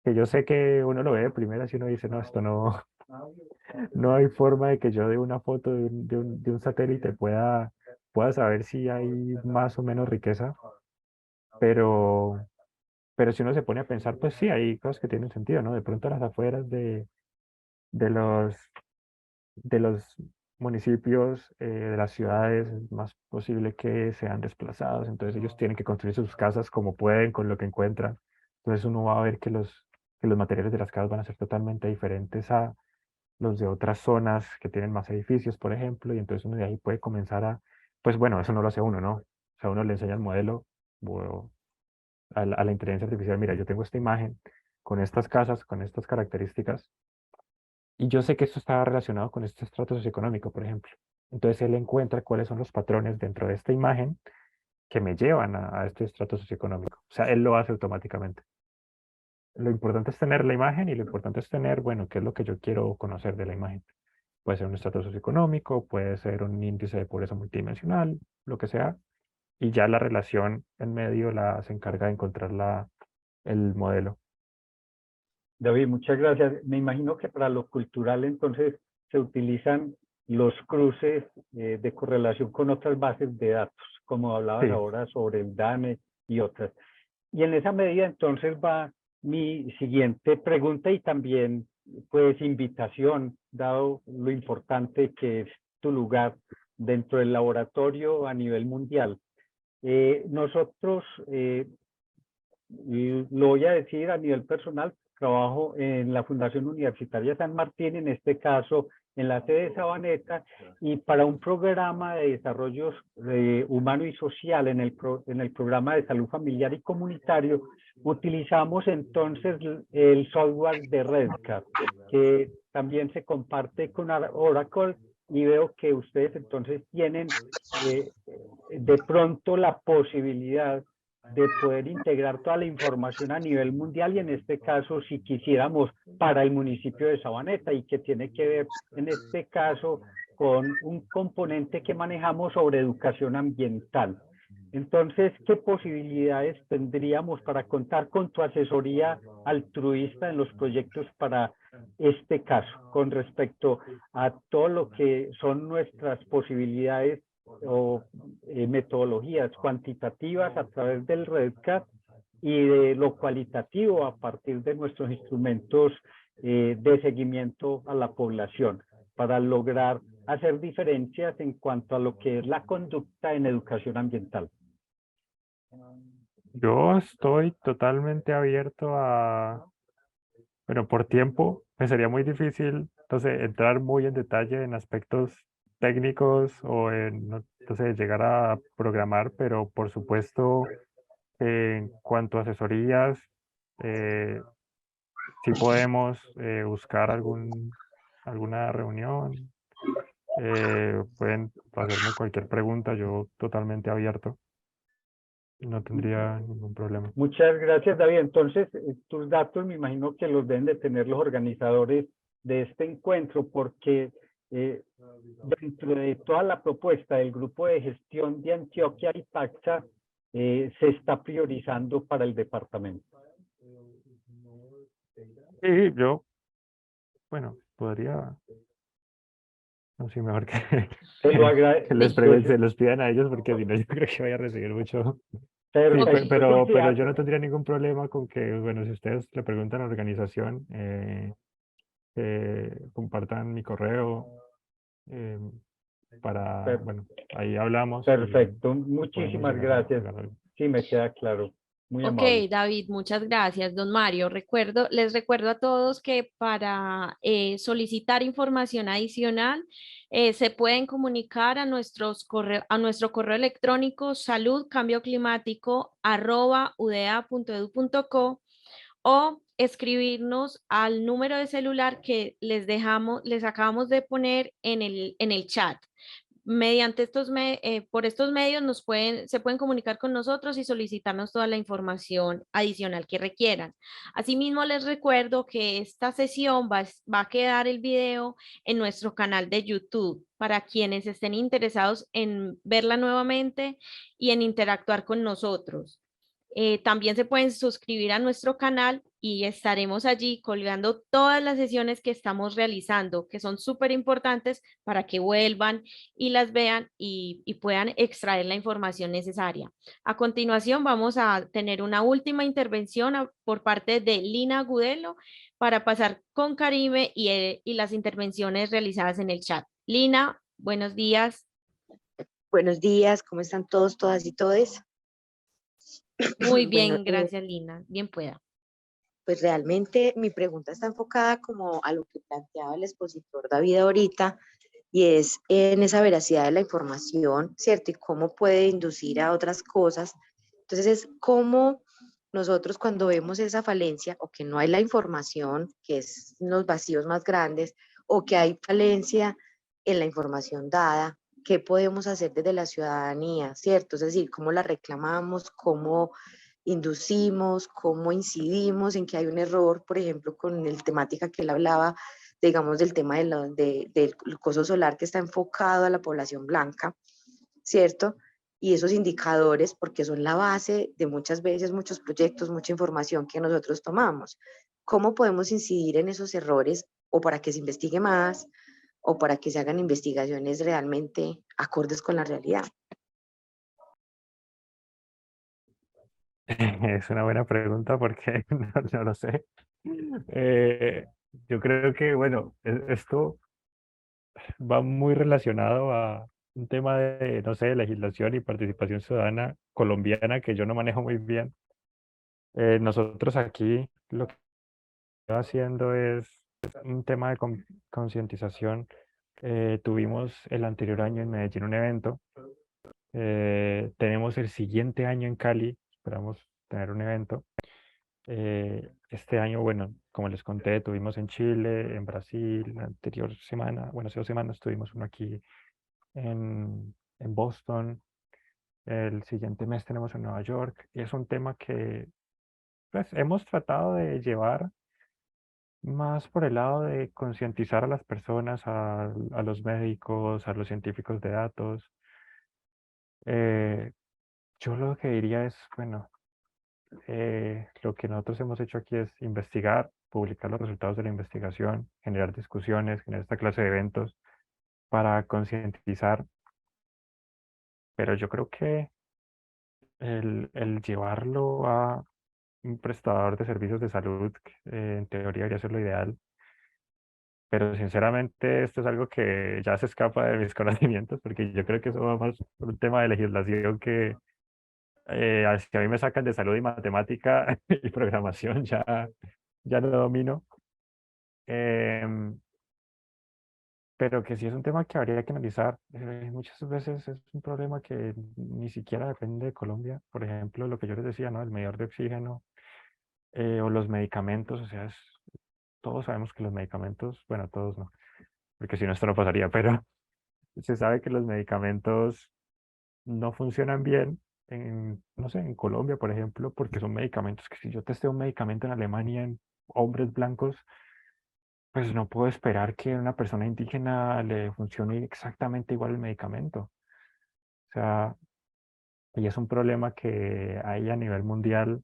que yo sé que uno lo ve de primera y uno dice, no, esto no, no hay forma de que yo de una foto de un satélite pueda saber si hay más o menos riqueza, pero, pero si uno se pone a pensar, pues sí, hay cosas que tienen sentido, ¿no? De pronto a las afueras de los, de los municipios, de las ciudades, es más posible que sean desplazados, entonces ellos tienen que construir sus casas como pueden, con lo que encuentran. Entonces uno va a ver que los materiales de las casas van a ser totalmente diferentes a los de otras zonas que tienen más edificios, por ejemplo, y entonces uno de ahí puede comenzar pues bueno, eso no lo hace uno, ¿no? O sea, uno le enseña al modelo o a la inteligencia artificial, mira, yo tengo esta imagen con estas casas, con estas características, y yo sé que esto está relacionado con este estrato socioeconómico, por ejemplo. Entonces él encuentra cuáles son los patrones dentro de esta imagen que me llevan a este estrato socioeconómico. O sea, él lo hace automáticamente. Lo importante es tener la imagen y lo importante es tener, bueno, qué es lo que yo quiero conocer de la imagen. Puede ser un estrato socioeconómico, puede ser un índice de pobreza multidimensional, lo que sea, y ya la relación en medio se encarga de encontrar el modelo. David, muchas gracias. Me imagino que para lo cultural entonces se utilizan los cruces de correlación con otras bases de datos, como hablabas Sí. ahora sobre el DANE y otras. Y en esa medida entonces va mi siguiente pregunta y también pues invitación, dado lo importante que es tu lugar dentro del laboratorio a nivel mundial. Nosotros, lo voy a decir a nivel personal, trabajo en la Fundación Universitaria San Martín, en este caso en la sede de Sabaneta, y para un programa de desarrollo humano y social en el programa de salud familiar y comunitario, utilizamos entonces el software de REDCap, que también se comparte con Oracle, y veo que ustedes entonces tienen de pronto la posibilidad de poder integrar toda la información a nivel mundial, y en este caso, si quisiéramos, para el municipio de Sabaneta, y que tiene que ver en este caso con un componente que manejamos sobre educación ambiental. Entonces, ¿qué posibilidades tendríamos para contar con tu asesoría altruista en los proyectos para este caso, con respecto a todo lo que son nuestras posibilidades o metodologías cuantitativas a través del REDCap, y de lo cualitativo a partir de nuestros instrumentos de seguimiento a la población, para lograr hacer diferencias en cuanto a lo que es la conducta en educación ambiental? Yo estoy totalmente abierto a, bueno, por tiempo me sería muy difícil, entonces, entrar muy en detalle en aspectos técnicos o entonces, llegar a programar, pero por supuesto, en cuanto a asesorías, si podemos buscar alguna reunión, pueden hacerme cualquier pregunta, yo totalmente abierto, no tendría ningún problema. Muchas gracias, David. Entonces, tus datos me imagino que los deben de tener los organizadores de este encuentro, porque dentro de toda la propuesta del grupo de gestión de Antioquia y Paxa, se está priorizando para el departamento. Sí, yo, bueno, podría, no sé, mejor que, Te lo que les agradezco. se los pidan a ellos, porque si no, yo creo que voy a recibir mucho. Sí, Perfecto. pero yo no tendría ningún problema con que, bueno, si ustedes le preguntan a la organización, compartan mi correo para, bueno, ahí hablamos. Perfecto, podemos muchísimas llegar a gracias. algo. Sí, me queda claro. Muy Ok, amable. David, muchas gracias. Don Mario, les recuerdo a todos que para solicitar información adicional se pueden comunicar a nuestro correo electrónico saludcambioclimático@udea.edu.co, o escribirnos al número de celular que les acabamos de poner en el chat. Mediante por estos medios se pueden comunicar con nosotros y solicitarnos toda la información adicional que requieran. Asimismo, les recuerdo que esta sesión va a quedar el video en nuestro canal de YouTube para quienes estén interesados en verla nuevamente y en interactuar con nosotros. También se pueden suscribir a nuestro canal y estaremos allí colgando todas las sesiones que estamos realizando, que son súper importantes para que vuelvan y las vean y puedan extraer la información necesaria. A continuación vamos a tener una última intervención por parte de Lina Agudelo para pasar con Karime y las intervenciones realizadas en el chat. Lina, buenos días. Buenos días, ¿cómo están todos, todas y todes? Muy Bueno, bien, gracias Lina, bien pueda. pues realmente mi pregunta está enfocada como a lo que planteaba el expositor David ahorita, y es en esa veracidad de la información, ¿cierto? Y cómo puede inducir a otras cosas. Entonces es cómo nosotros cuando vemos esa falencia o que no hay la información, que es los vacíos más grandes, o que hay falencia en la información dada, ¿qué podemos hacer desde la ciudadanía, ¿cierto? Es decir, cómo la reclamamos, cómo inducimos, cómo incidimos en que hay un error, por ejemplo, con la temática que él hablaba, digamos, del tema del coso solar que está enfocado a la población blanca, ¿cierto? Y esos indicadores, porque son la base de muchas veces muchos proyectos, mucha información que nosotros tomamos. ¿Cómo podemos incidir en esos errores o para que se investigue más o para que se hagan investigaciones realmente acordes con la realidad? Es una buena pregunta porque no lo sé. Yo creo que, bueno, esto va muy relacionado a un tema de, no sé, legislación y participación ciudadana colombiana que yo no manejo muy bien. Nosotros aquí lo que estamos haciendo es un tema de concientización Tuvimos el anterior año en Medellín un evento. Tenemos el siguiente año en Cali, esperamos tener un evento. Este año, bueno, como les conté, tuvimos en Chile, en Brasil, la anterior semana, bueno, hace 2 semanas tuvimos uno aquí en Boston. El siguiente mes tenemos en Nueva York y es un tema que pues, hemos tratado de llevar más por el lado de concientizar a las personas, a los médicos, a los científicos de datos. Yo lo que diría es, bueno, lo que nosotros hemos hecho aquí es investigar, publicar los resultados de la investigación, generar discusiones, generar esta clase de eventos para concientizar, pero yo creo que el llevarlo a un prestador de servicios de salud, en teoría debería ser lo ideal, pero sinceramente esto es algo que ya se escapa de mis conocimientos, porque yo creo que eso va más por un tema de legislación que si a mí me sacan de salud y matemática y programación, ya no domino. Em, pero que sí es un tema que habría que analizar. Muchas veces es un problema que ni siquiera depende de Colombia. Por ejemplo, lo que yo les decía, ¿no? El medidor de oxígeno o los medicamentos, o sea, todos sabemos que los medicamentos, bueno, todos no, porque si no esto no pasaría, pero se sabe que los medicamentos no funcionan bien no sé, en Colombia, por ejemplo, porque son medicamentos que si yo testeo un medicamento en Alemania en hombres blancos, pues no puedo esperar que a una persona indígena le funcione exactamente igual el medicamento. O sea, y es un problema que hay a nivel mundial,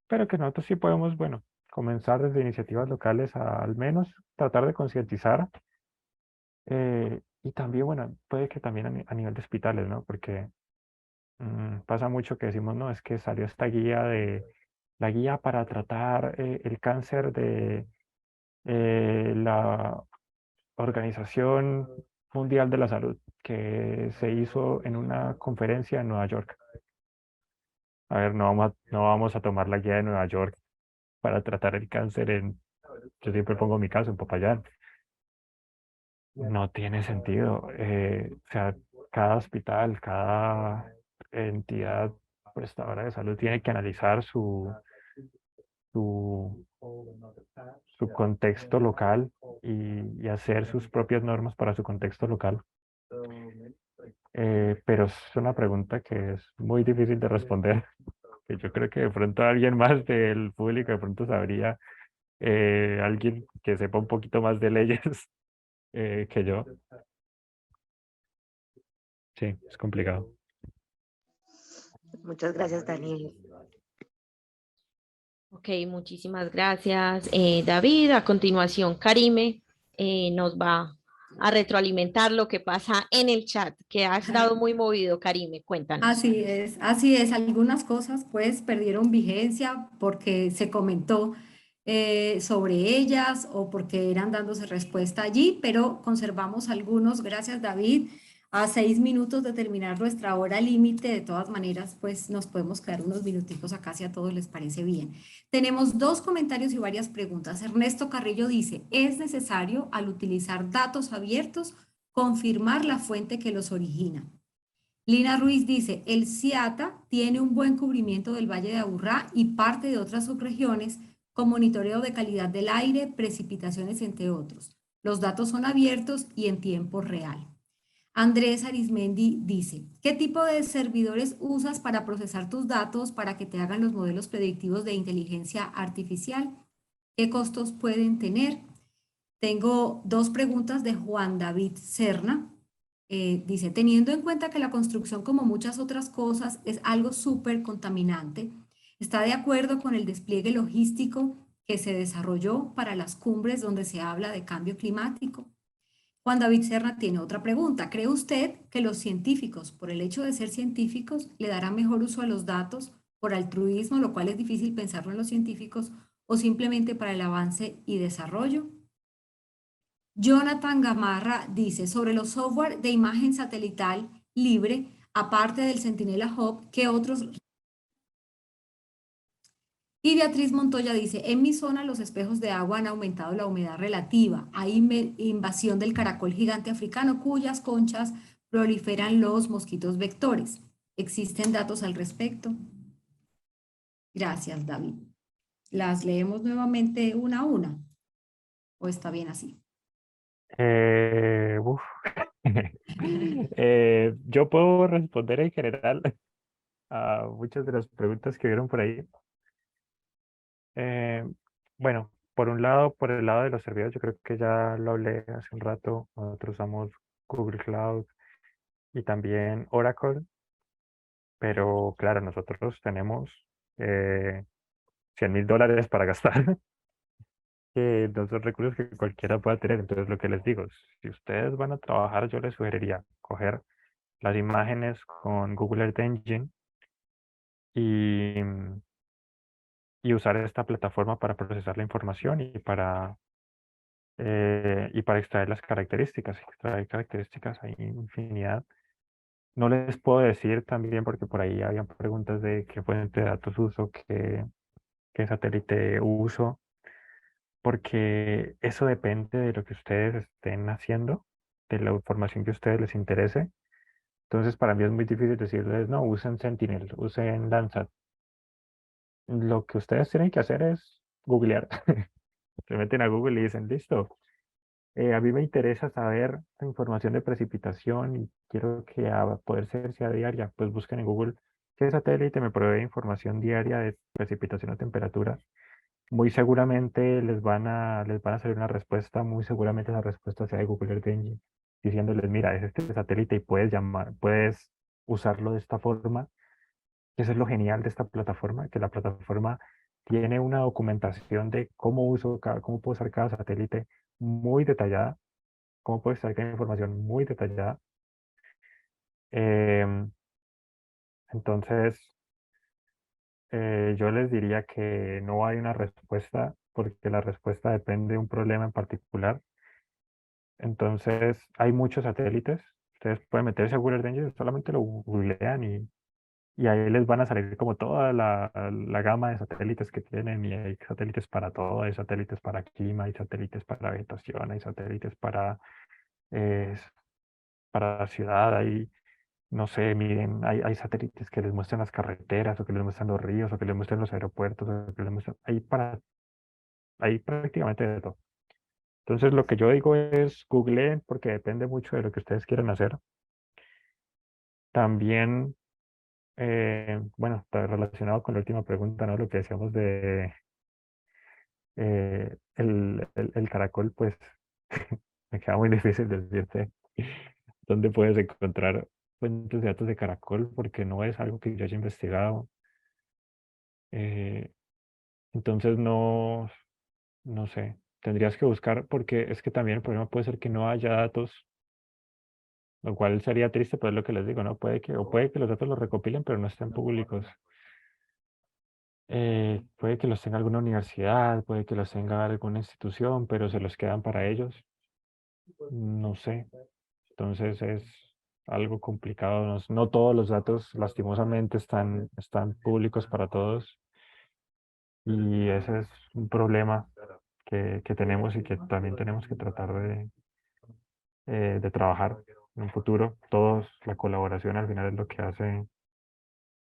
pero que nosotros sí podemos, bueno, comenzar desde iniciativas locales a al menos tratar de concientizar. Y también, bueno, puede que también a nivel de hospitales, ¿no? Porque pasa mucho que decimos, no, es que salió esta guía la guía para tratar el cáncer de la Organización Mundial de la Salud, que se hizo en una conferencia en Nueva York. A ver, no vamos a tomar la guía de Nueva York para tratar el cáncer yo siempre pongo mi caso, en Popayán. No tiene sentido. O sea, cada hospital, cada entidad prestadora de salud tiene que analizar su, su contexto local y hacer sus propias normas para su contexto local. Pero es una pregunta que es muy difícil de responder, que yo creo que de pronto alguien más del público de pronto sabría, alguien que sepa un poquito más de leyes que yo. Sí, es complicado. Muchas gracias, Daniel. Ok, muchísimas gracias, David. A continuación, Karime nos va a retroalimentar lo que pasa en el chat, que ha estado muy movido. Karime, cuéntanos. Así es, así es. Algunas cosas pues perdieron vigencia porque se comentó sobre ellas o porque eran dándose respuesta allí, pero conservamos algunos, gracias David, a 6 minutos de terminar nuestra hora límite. De todas maneras, pues nos podemos quedar unos minuticos acá si a todos les parece bien. Tenemos 2 comentarios y varias preguntas. Ernesto Carrillo dice, ¿es necesario al utilizar datos abiertos confirmar la fuente que los origina? Lina Ruiz dice, el CIATA tiene un buen cubrimiento del Valle de Aburrá y parte de otras subregiones con monitoreo de calidad del aire, precipitaciones, entre otros. Los datos son abiertos y en tiempo real. Andrés Arismendi dice, ¿qué tipo de servidores usas para procesar tus datos para que te hagan los modelos predictivos de inteligencia artificial? ¿Qué costos pueden tener? Tengo 2 preguntas de Juan David Serna. Dice, teniendo en cuenta que la construcción, como muchas otras cosas, es algo súper contaminante, ¿está de acuerdo con el despliegue logístico que se desarrolló para las cumbres donde se habla de cambio climático? Juan David Serna tiene otra pregunta. ¿Cree usted que los científicos, por el hecho de ser científicos, le darán mejor uso a los datos por altruismo, lo cual es difícil pensarlo en los científicos, o simplemente para el avance y desarrollo? Jonathan Gamarra dice, sobre los software de imagen satelital libre, aparte del Centinela Hub, ¿qué otros Y Beatriz Montoya dice, en mi zona los espejos de agua han aumentado la humedad relativa. Hay invasión del caracol gigante africano cuyas conchas proliferan los mosquitos vectores. ¿Existen datos al respecto? Gracias, David. ¿Las leemos nuevamente una a una? ¿O está bien así? Uf. Yo puedo responder en general a muchas de las preguntas que vieron por ahí. Bueno, por un lado, por el lado de los servidores, yo creo que ya lo hablé hace un rato. Nosotros usamos Google Cloud y también Oracle, pero claro, nosotros tenemos $100,000 para gastar, que no son recursos que cualquiera pueda tener. Entonces, lo que les digo, si ustedes van a trabajar, yo les sugeriría coger las imágenes con Google Earth Engine y usar esta plataforma para procesar la información y para extraer las características. Extraer características hay infinidad. No les puedo decir también porque por ahí habían preguntas de qué fuente de datos uso, qué satélite uso, porque eso depende de lo que ustedes estén haciendo, de la información que a ustedes les interese. Entonces, para mí es muy difícil decirles, no, usen Sentinel, usen Landsat. Lo que ustedes tienen que hacer es googlear. Se meten a Google y dicen, listo, a mí me interesa saber la información de precipitación y quiero que a poder ser sea diaria, pues busquen en Google qué satélite me provee información diaria de precipitación o temperatura. Muy seguramente les van a salir una respuesta, muy seguramente esa respuesta sea de Google Earth Engine, diciéndoles, mira, es este satélite y puedes usarlo de esta forma. Eso es lo genial de esta plataforma, que la plataforma tiene una documentación de cómo puedo usar cada satélite muy detallada, cómo puedo extraer cada información muy detallada. Em, entonces, yo les diría que no hay una respuesta, porque la respuesta depende de un problema en particular. Entonces, hay muchos satélites. Ustedes pueden meterse a Google Earth Engine, solamente lo googlean y ahí les van a salir como toda la gama de satélites que tienen, y hay satélites para todo, hay satélites para clima, hay satélites para vegetación, hay satélites eh, para ciudad, hay, no sé, miren, hay satélites que les muestran las carreteras, o que les muestran los ríos, o que les muestran los aeropuertos, o que les muestran, hay prácticamente de todo. Entonces, lo que yo digo es googleen, porque depende mucho de lo que ustedes quieran hacer. También, bueno, está relacionado con la última pregunta, ¿no? Lo que decíamos de el caracol, pues me queda muy difícil decirte dónde puedes encontrar fuentes de datos de caracol, porque no es algo que yo haya investigado. Eh, entonces no sé, tendrías que buscar, porque es que también el problema puede ser que no haya datos, lo cual sería triste, pero es lo que les digo, ¿no? Puede que los datos los recopilen, pero no estén públicos. Puede que los tenga alguna universidad, puede que los tenga alguna institución, pero se los quedan para ellos. No sé. Entonces es algo complicado. No todos los datos, lastimosamente, están públicos para todos. Y ese es un problema que tenemos y que también tenemos que tratar de trabajar en un futuro. Todos, la colaboración al final es lo que hace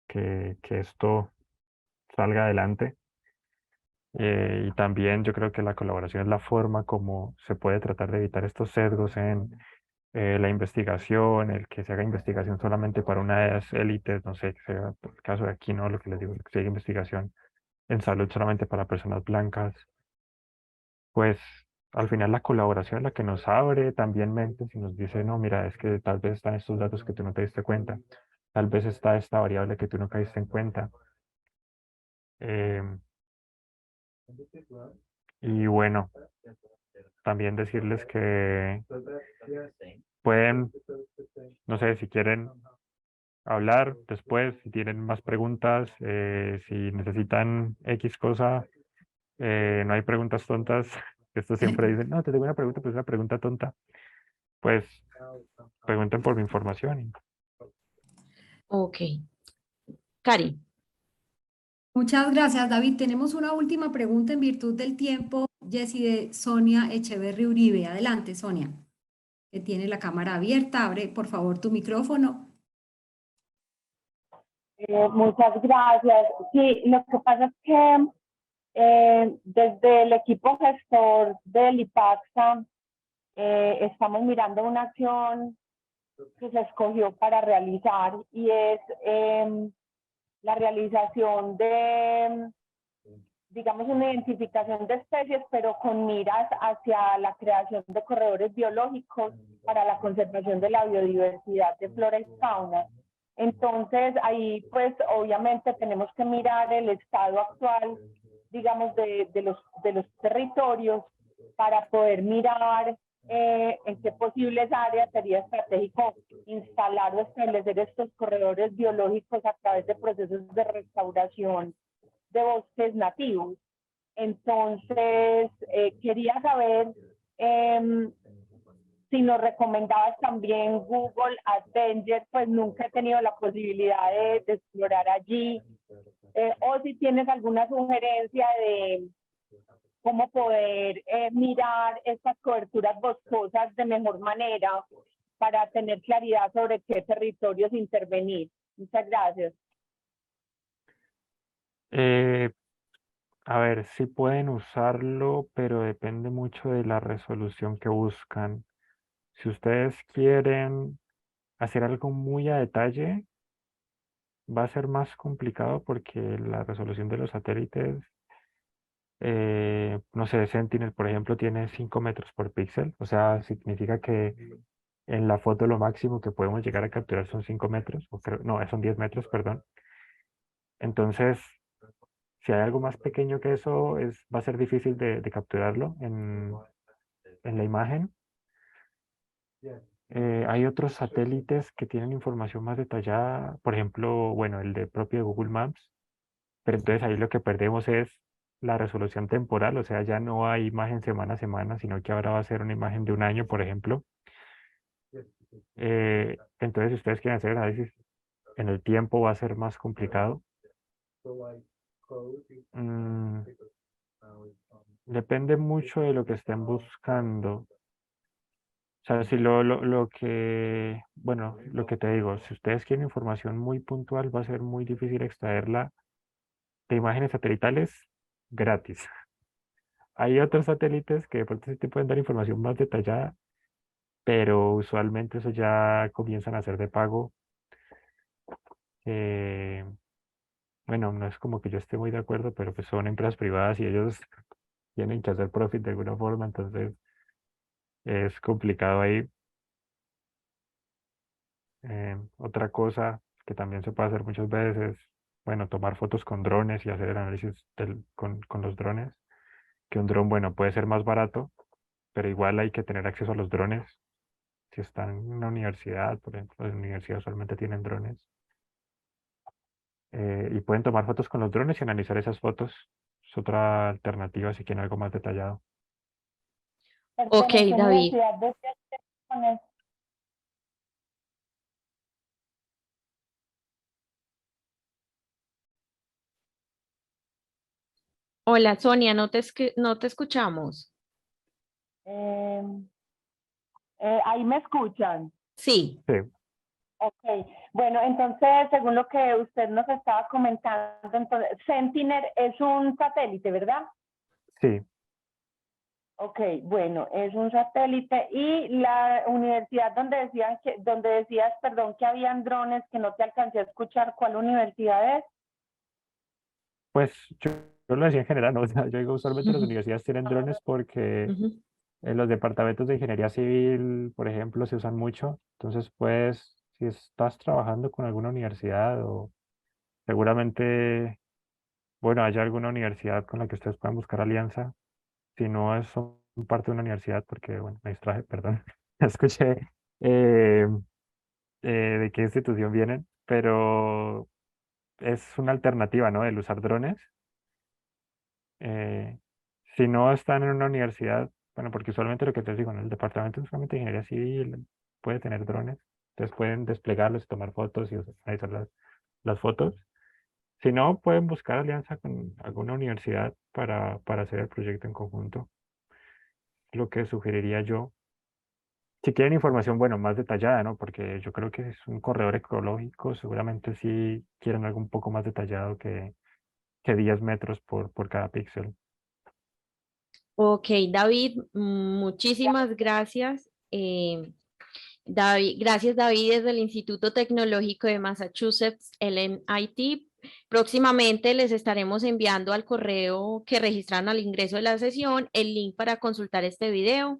que esto salga adelante. Y también yo creo que la colaboración es la forma como se puede tratar de evitar estos sesgos en la investigación, el que se haga investigación solamente para unas élites, no sé, que sea por el caso de aquí, ¿no? Lo que les digo, que se haga investigación en salud solamente para personas blancas. Pues al final la colaboración es la que nos abre también mentes y nos dice, no, mira, es que tal vez están estos datos que tú no te diste cuenta, tal vez está esta variable que tú no caíste en cuenta. Em, y bueno, también decirles que pueden, no sé, si quieren hablar después, si tienen más preguntas, si necesitan X cosa, no hay preguntas tontas. Esto siempre dicen, no, te tengo una pregunta, pues una pregunta tonta. Pues pregunten por mi información. Ok. Cari. Muchas gracias, David. Tenemos una última pregunta en virtud del tiempo, Jessy, de Sonia Echeverri Uribe. Adelante, Sonia, que tiene la cámara abierta. Abre, por favor, tu micrófono. Muchas gracias. Sí, lo que pasa es que desde el equipo gestor del IPAXA estamos mirando una acción que se escogió para realizar y es la realización de, digamos, una identificación de especies, pero con miras hacia la creación de corredores biológicos para la conservación de la biodiversidad de flora y fauna. Entonces, ahí, pues, obviamente tenemos que mirar el estado actual, digamos, de los territorios para poder mirar en qué posibles áreas sería estratégico instalar o establecer estos corredores biológicos a través de procesos de restauración de bosques nativos. Entonces, quería saber si nos recomendabas también Google Adventure, pues nunca he tenido la posibilidad de explorar allí, o si tienes alguna sugerencia de cómo poder mirar estas coberturas boscosas de mejor manera para tener claridad sobre qué territorios intervenir. Muchas gracias. A ver, sí pueden usarlo, pero depende mucho de la resolución que buscan. Si ustedes quieren hacer algo muy a detalle, va a ser más complicado porque la resolución de los satélites, no sé, Sentinel, por ejemplo, tiene 5 metros por píxel. O sea, significa que en la foto lo máximo que podemos llegar a capturar son 5 metros, no, son 10 metros, perdón. Entonces, si hay algo más pequeño que eso, va a ser difícil de capturarlo en la imagen. Hay otros satélites que tienen información más detallada, por ejemplo, bueno, el de propio Google Maps, pero entonces ahí lo que perdemos es la resolución temporal, o sea, ya no hay imagen semana a semana, sino que ahora va a ser una imagen de un año, por ejemplo. Entonces, si ustedes quieren hacer análisis en el tiempo, va a ser más complicado. Depende mucho de lo que estén buscando. O sea, si lo que, bueno, lo que te digo, si ustedes quieren información muy puntual, va a ser muy difícil extraerla de imágenes satelitales gratis. Hay otros satélites que de pronto sí te pueden dar información más detallada, pero usualmente eso ya comienzan a ser de pago. Bueno, no es como que yo esté muy de acuerdo, pero pues son empresas privadas y ellos tienen que hacer profit de alguna forma, entonces es complicado ahí. Otra cosa que también se puede hacer muchas veces, bueno, tomar fotos con drones y hacer el análisis con los drones, que un dron, bueno, puede ser más barato, pero igual hay que tener acceso a los drones. Si están en una universidad, por ejemplo, las universidades usualmente tienen drones, y pueden tomar fotos con los drones y analizar esas fotos. Es otra alternativa si quieren algo más detallado. Ok, ¿Qué David. universidad deseas con esto? Hola, Sonia, no te escuchamos. Ahí me escuchan. Sí. Sí, Ok, bueno, entonces, según lo que usted nos estaba comentando, entonces, Sentinel es un satélite, ¿verdad? sí. Ok, bueno, es un satélite. Y la universidad donde decías, perdón, que habían drones que no te alcancé a escuchar, ¿cuál universidad es? Pues yo lo decía en general, ¿no? O sea, yo digo, usualmente las universidades tienen drones porque Ujú. en los departamentos de ingeniería civil, por ejemplo, se usan mucho. Entonces, pues, si estás trabajando con alguna universidad o seguramente, bueno, haya alguna universidad con la que ustedes puedan buscar alianza. Si no son parte de una universidad, porque, bueno, me distraje, perdón. Escuché eh, de qué institución vienen, pero es una alternativa, ¿no? El usar drones. Eh, si no están en una universidad, bueno, porque usualmente lo que te digo, en el departamento usualmente de ingeniería civil puede tener drones, entonces pueden desplegarlos, tomar fotos y analizar las fotos. Si no, pueden buscar alianza con alguna universidad para hacer el proyecto en conjunto. Lo que sugeriría yo. Si quieren información, bueno, más detallada, ¿no? Porque yo creo que es un corredor ecológico, seguramente sí quieren algo un poco más detallado que 10 metros por cada píxel. Ok, David, muchísimas gracias. Gracias, David, desde el Instituto Tecnológico de Massachusetts, el MIT. Próximamente les estaremos enviando al correo que registraron al ingreso de la sesión el link para consultar este video.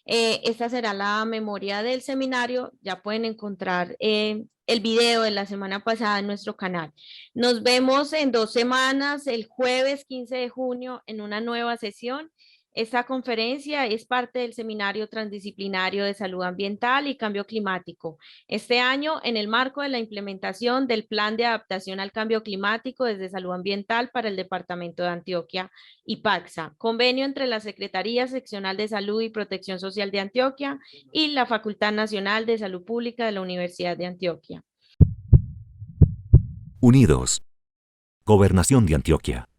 Esta será la memoria del seminario. Ya pueden encontrar el video de la semana pasada en nuestro canal. Nos vemos en 2 semanas, el jueves 15 de junio, en una nueva sesión. Esta conferencia es parte del Seminario Transdisciplinario de Salud Ambiental y Cambio Climático. Este año, en el marco de la implementación del Plan de Adaptación al Cambio Climático desde Salud Ambiental para el Departamento de Antioquia y PACSA, convenio entre la Secretaría Seccional de Salud y Protección Social de Antioquia y la Facultad Nacional de Salud Pública de la Universidad de Antioquia. Unidos. Gobernación de Antioquia.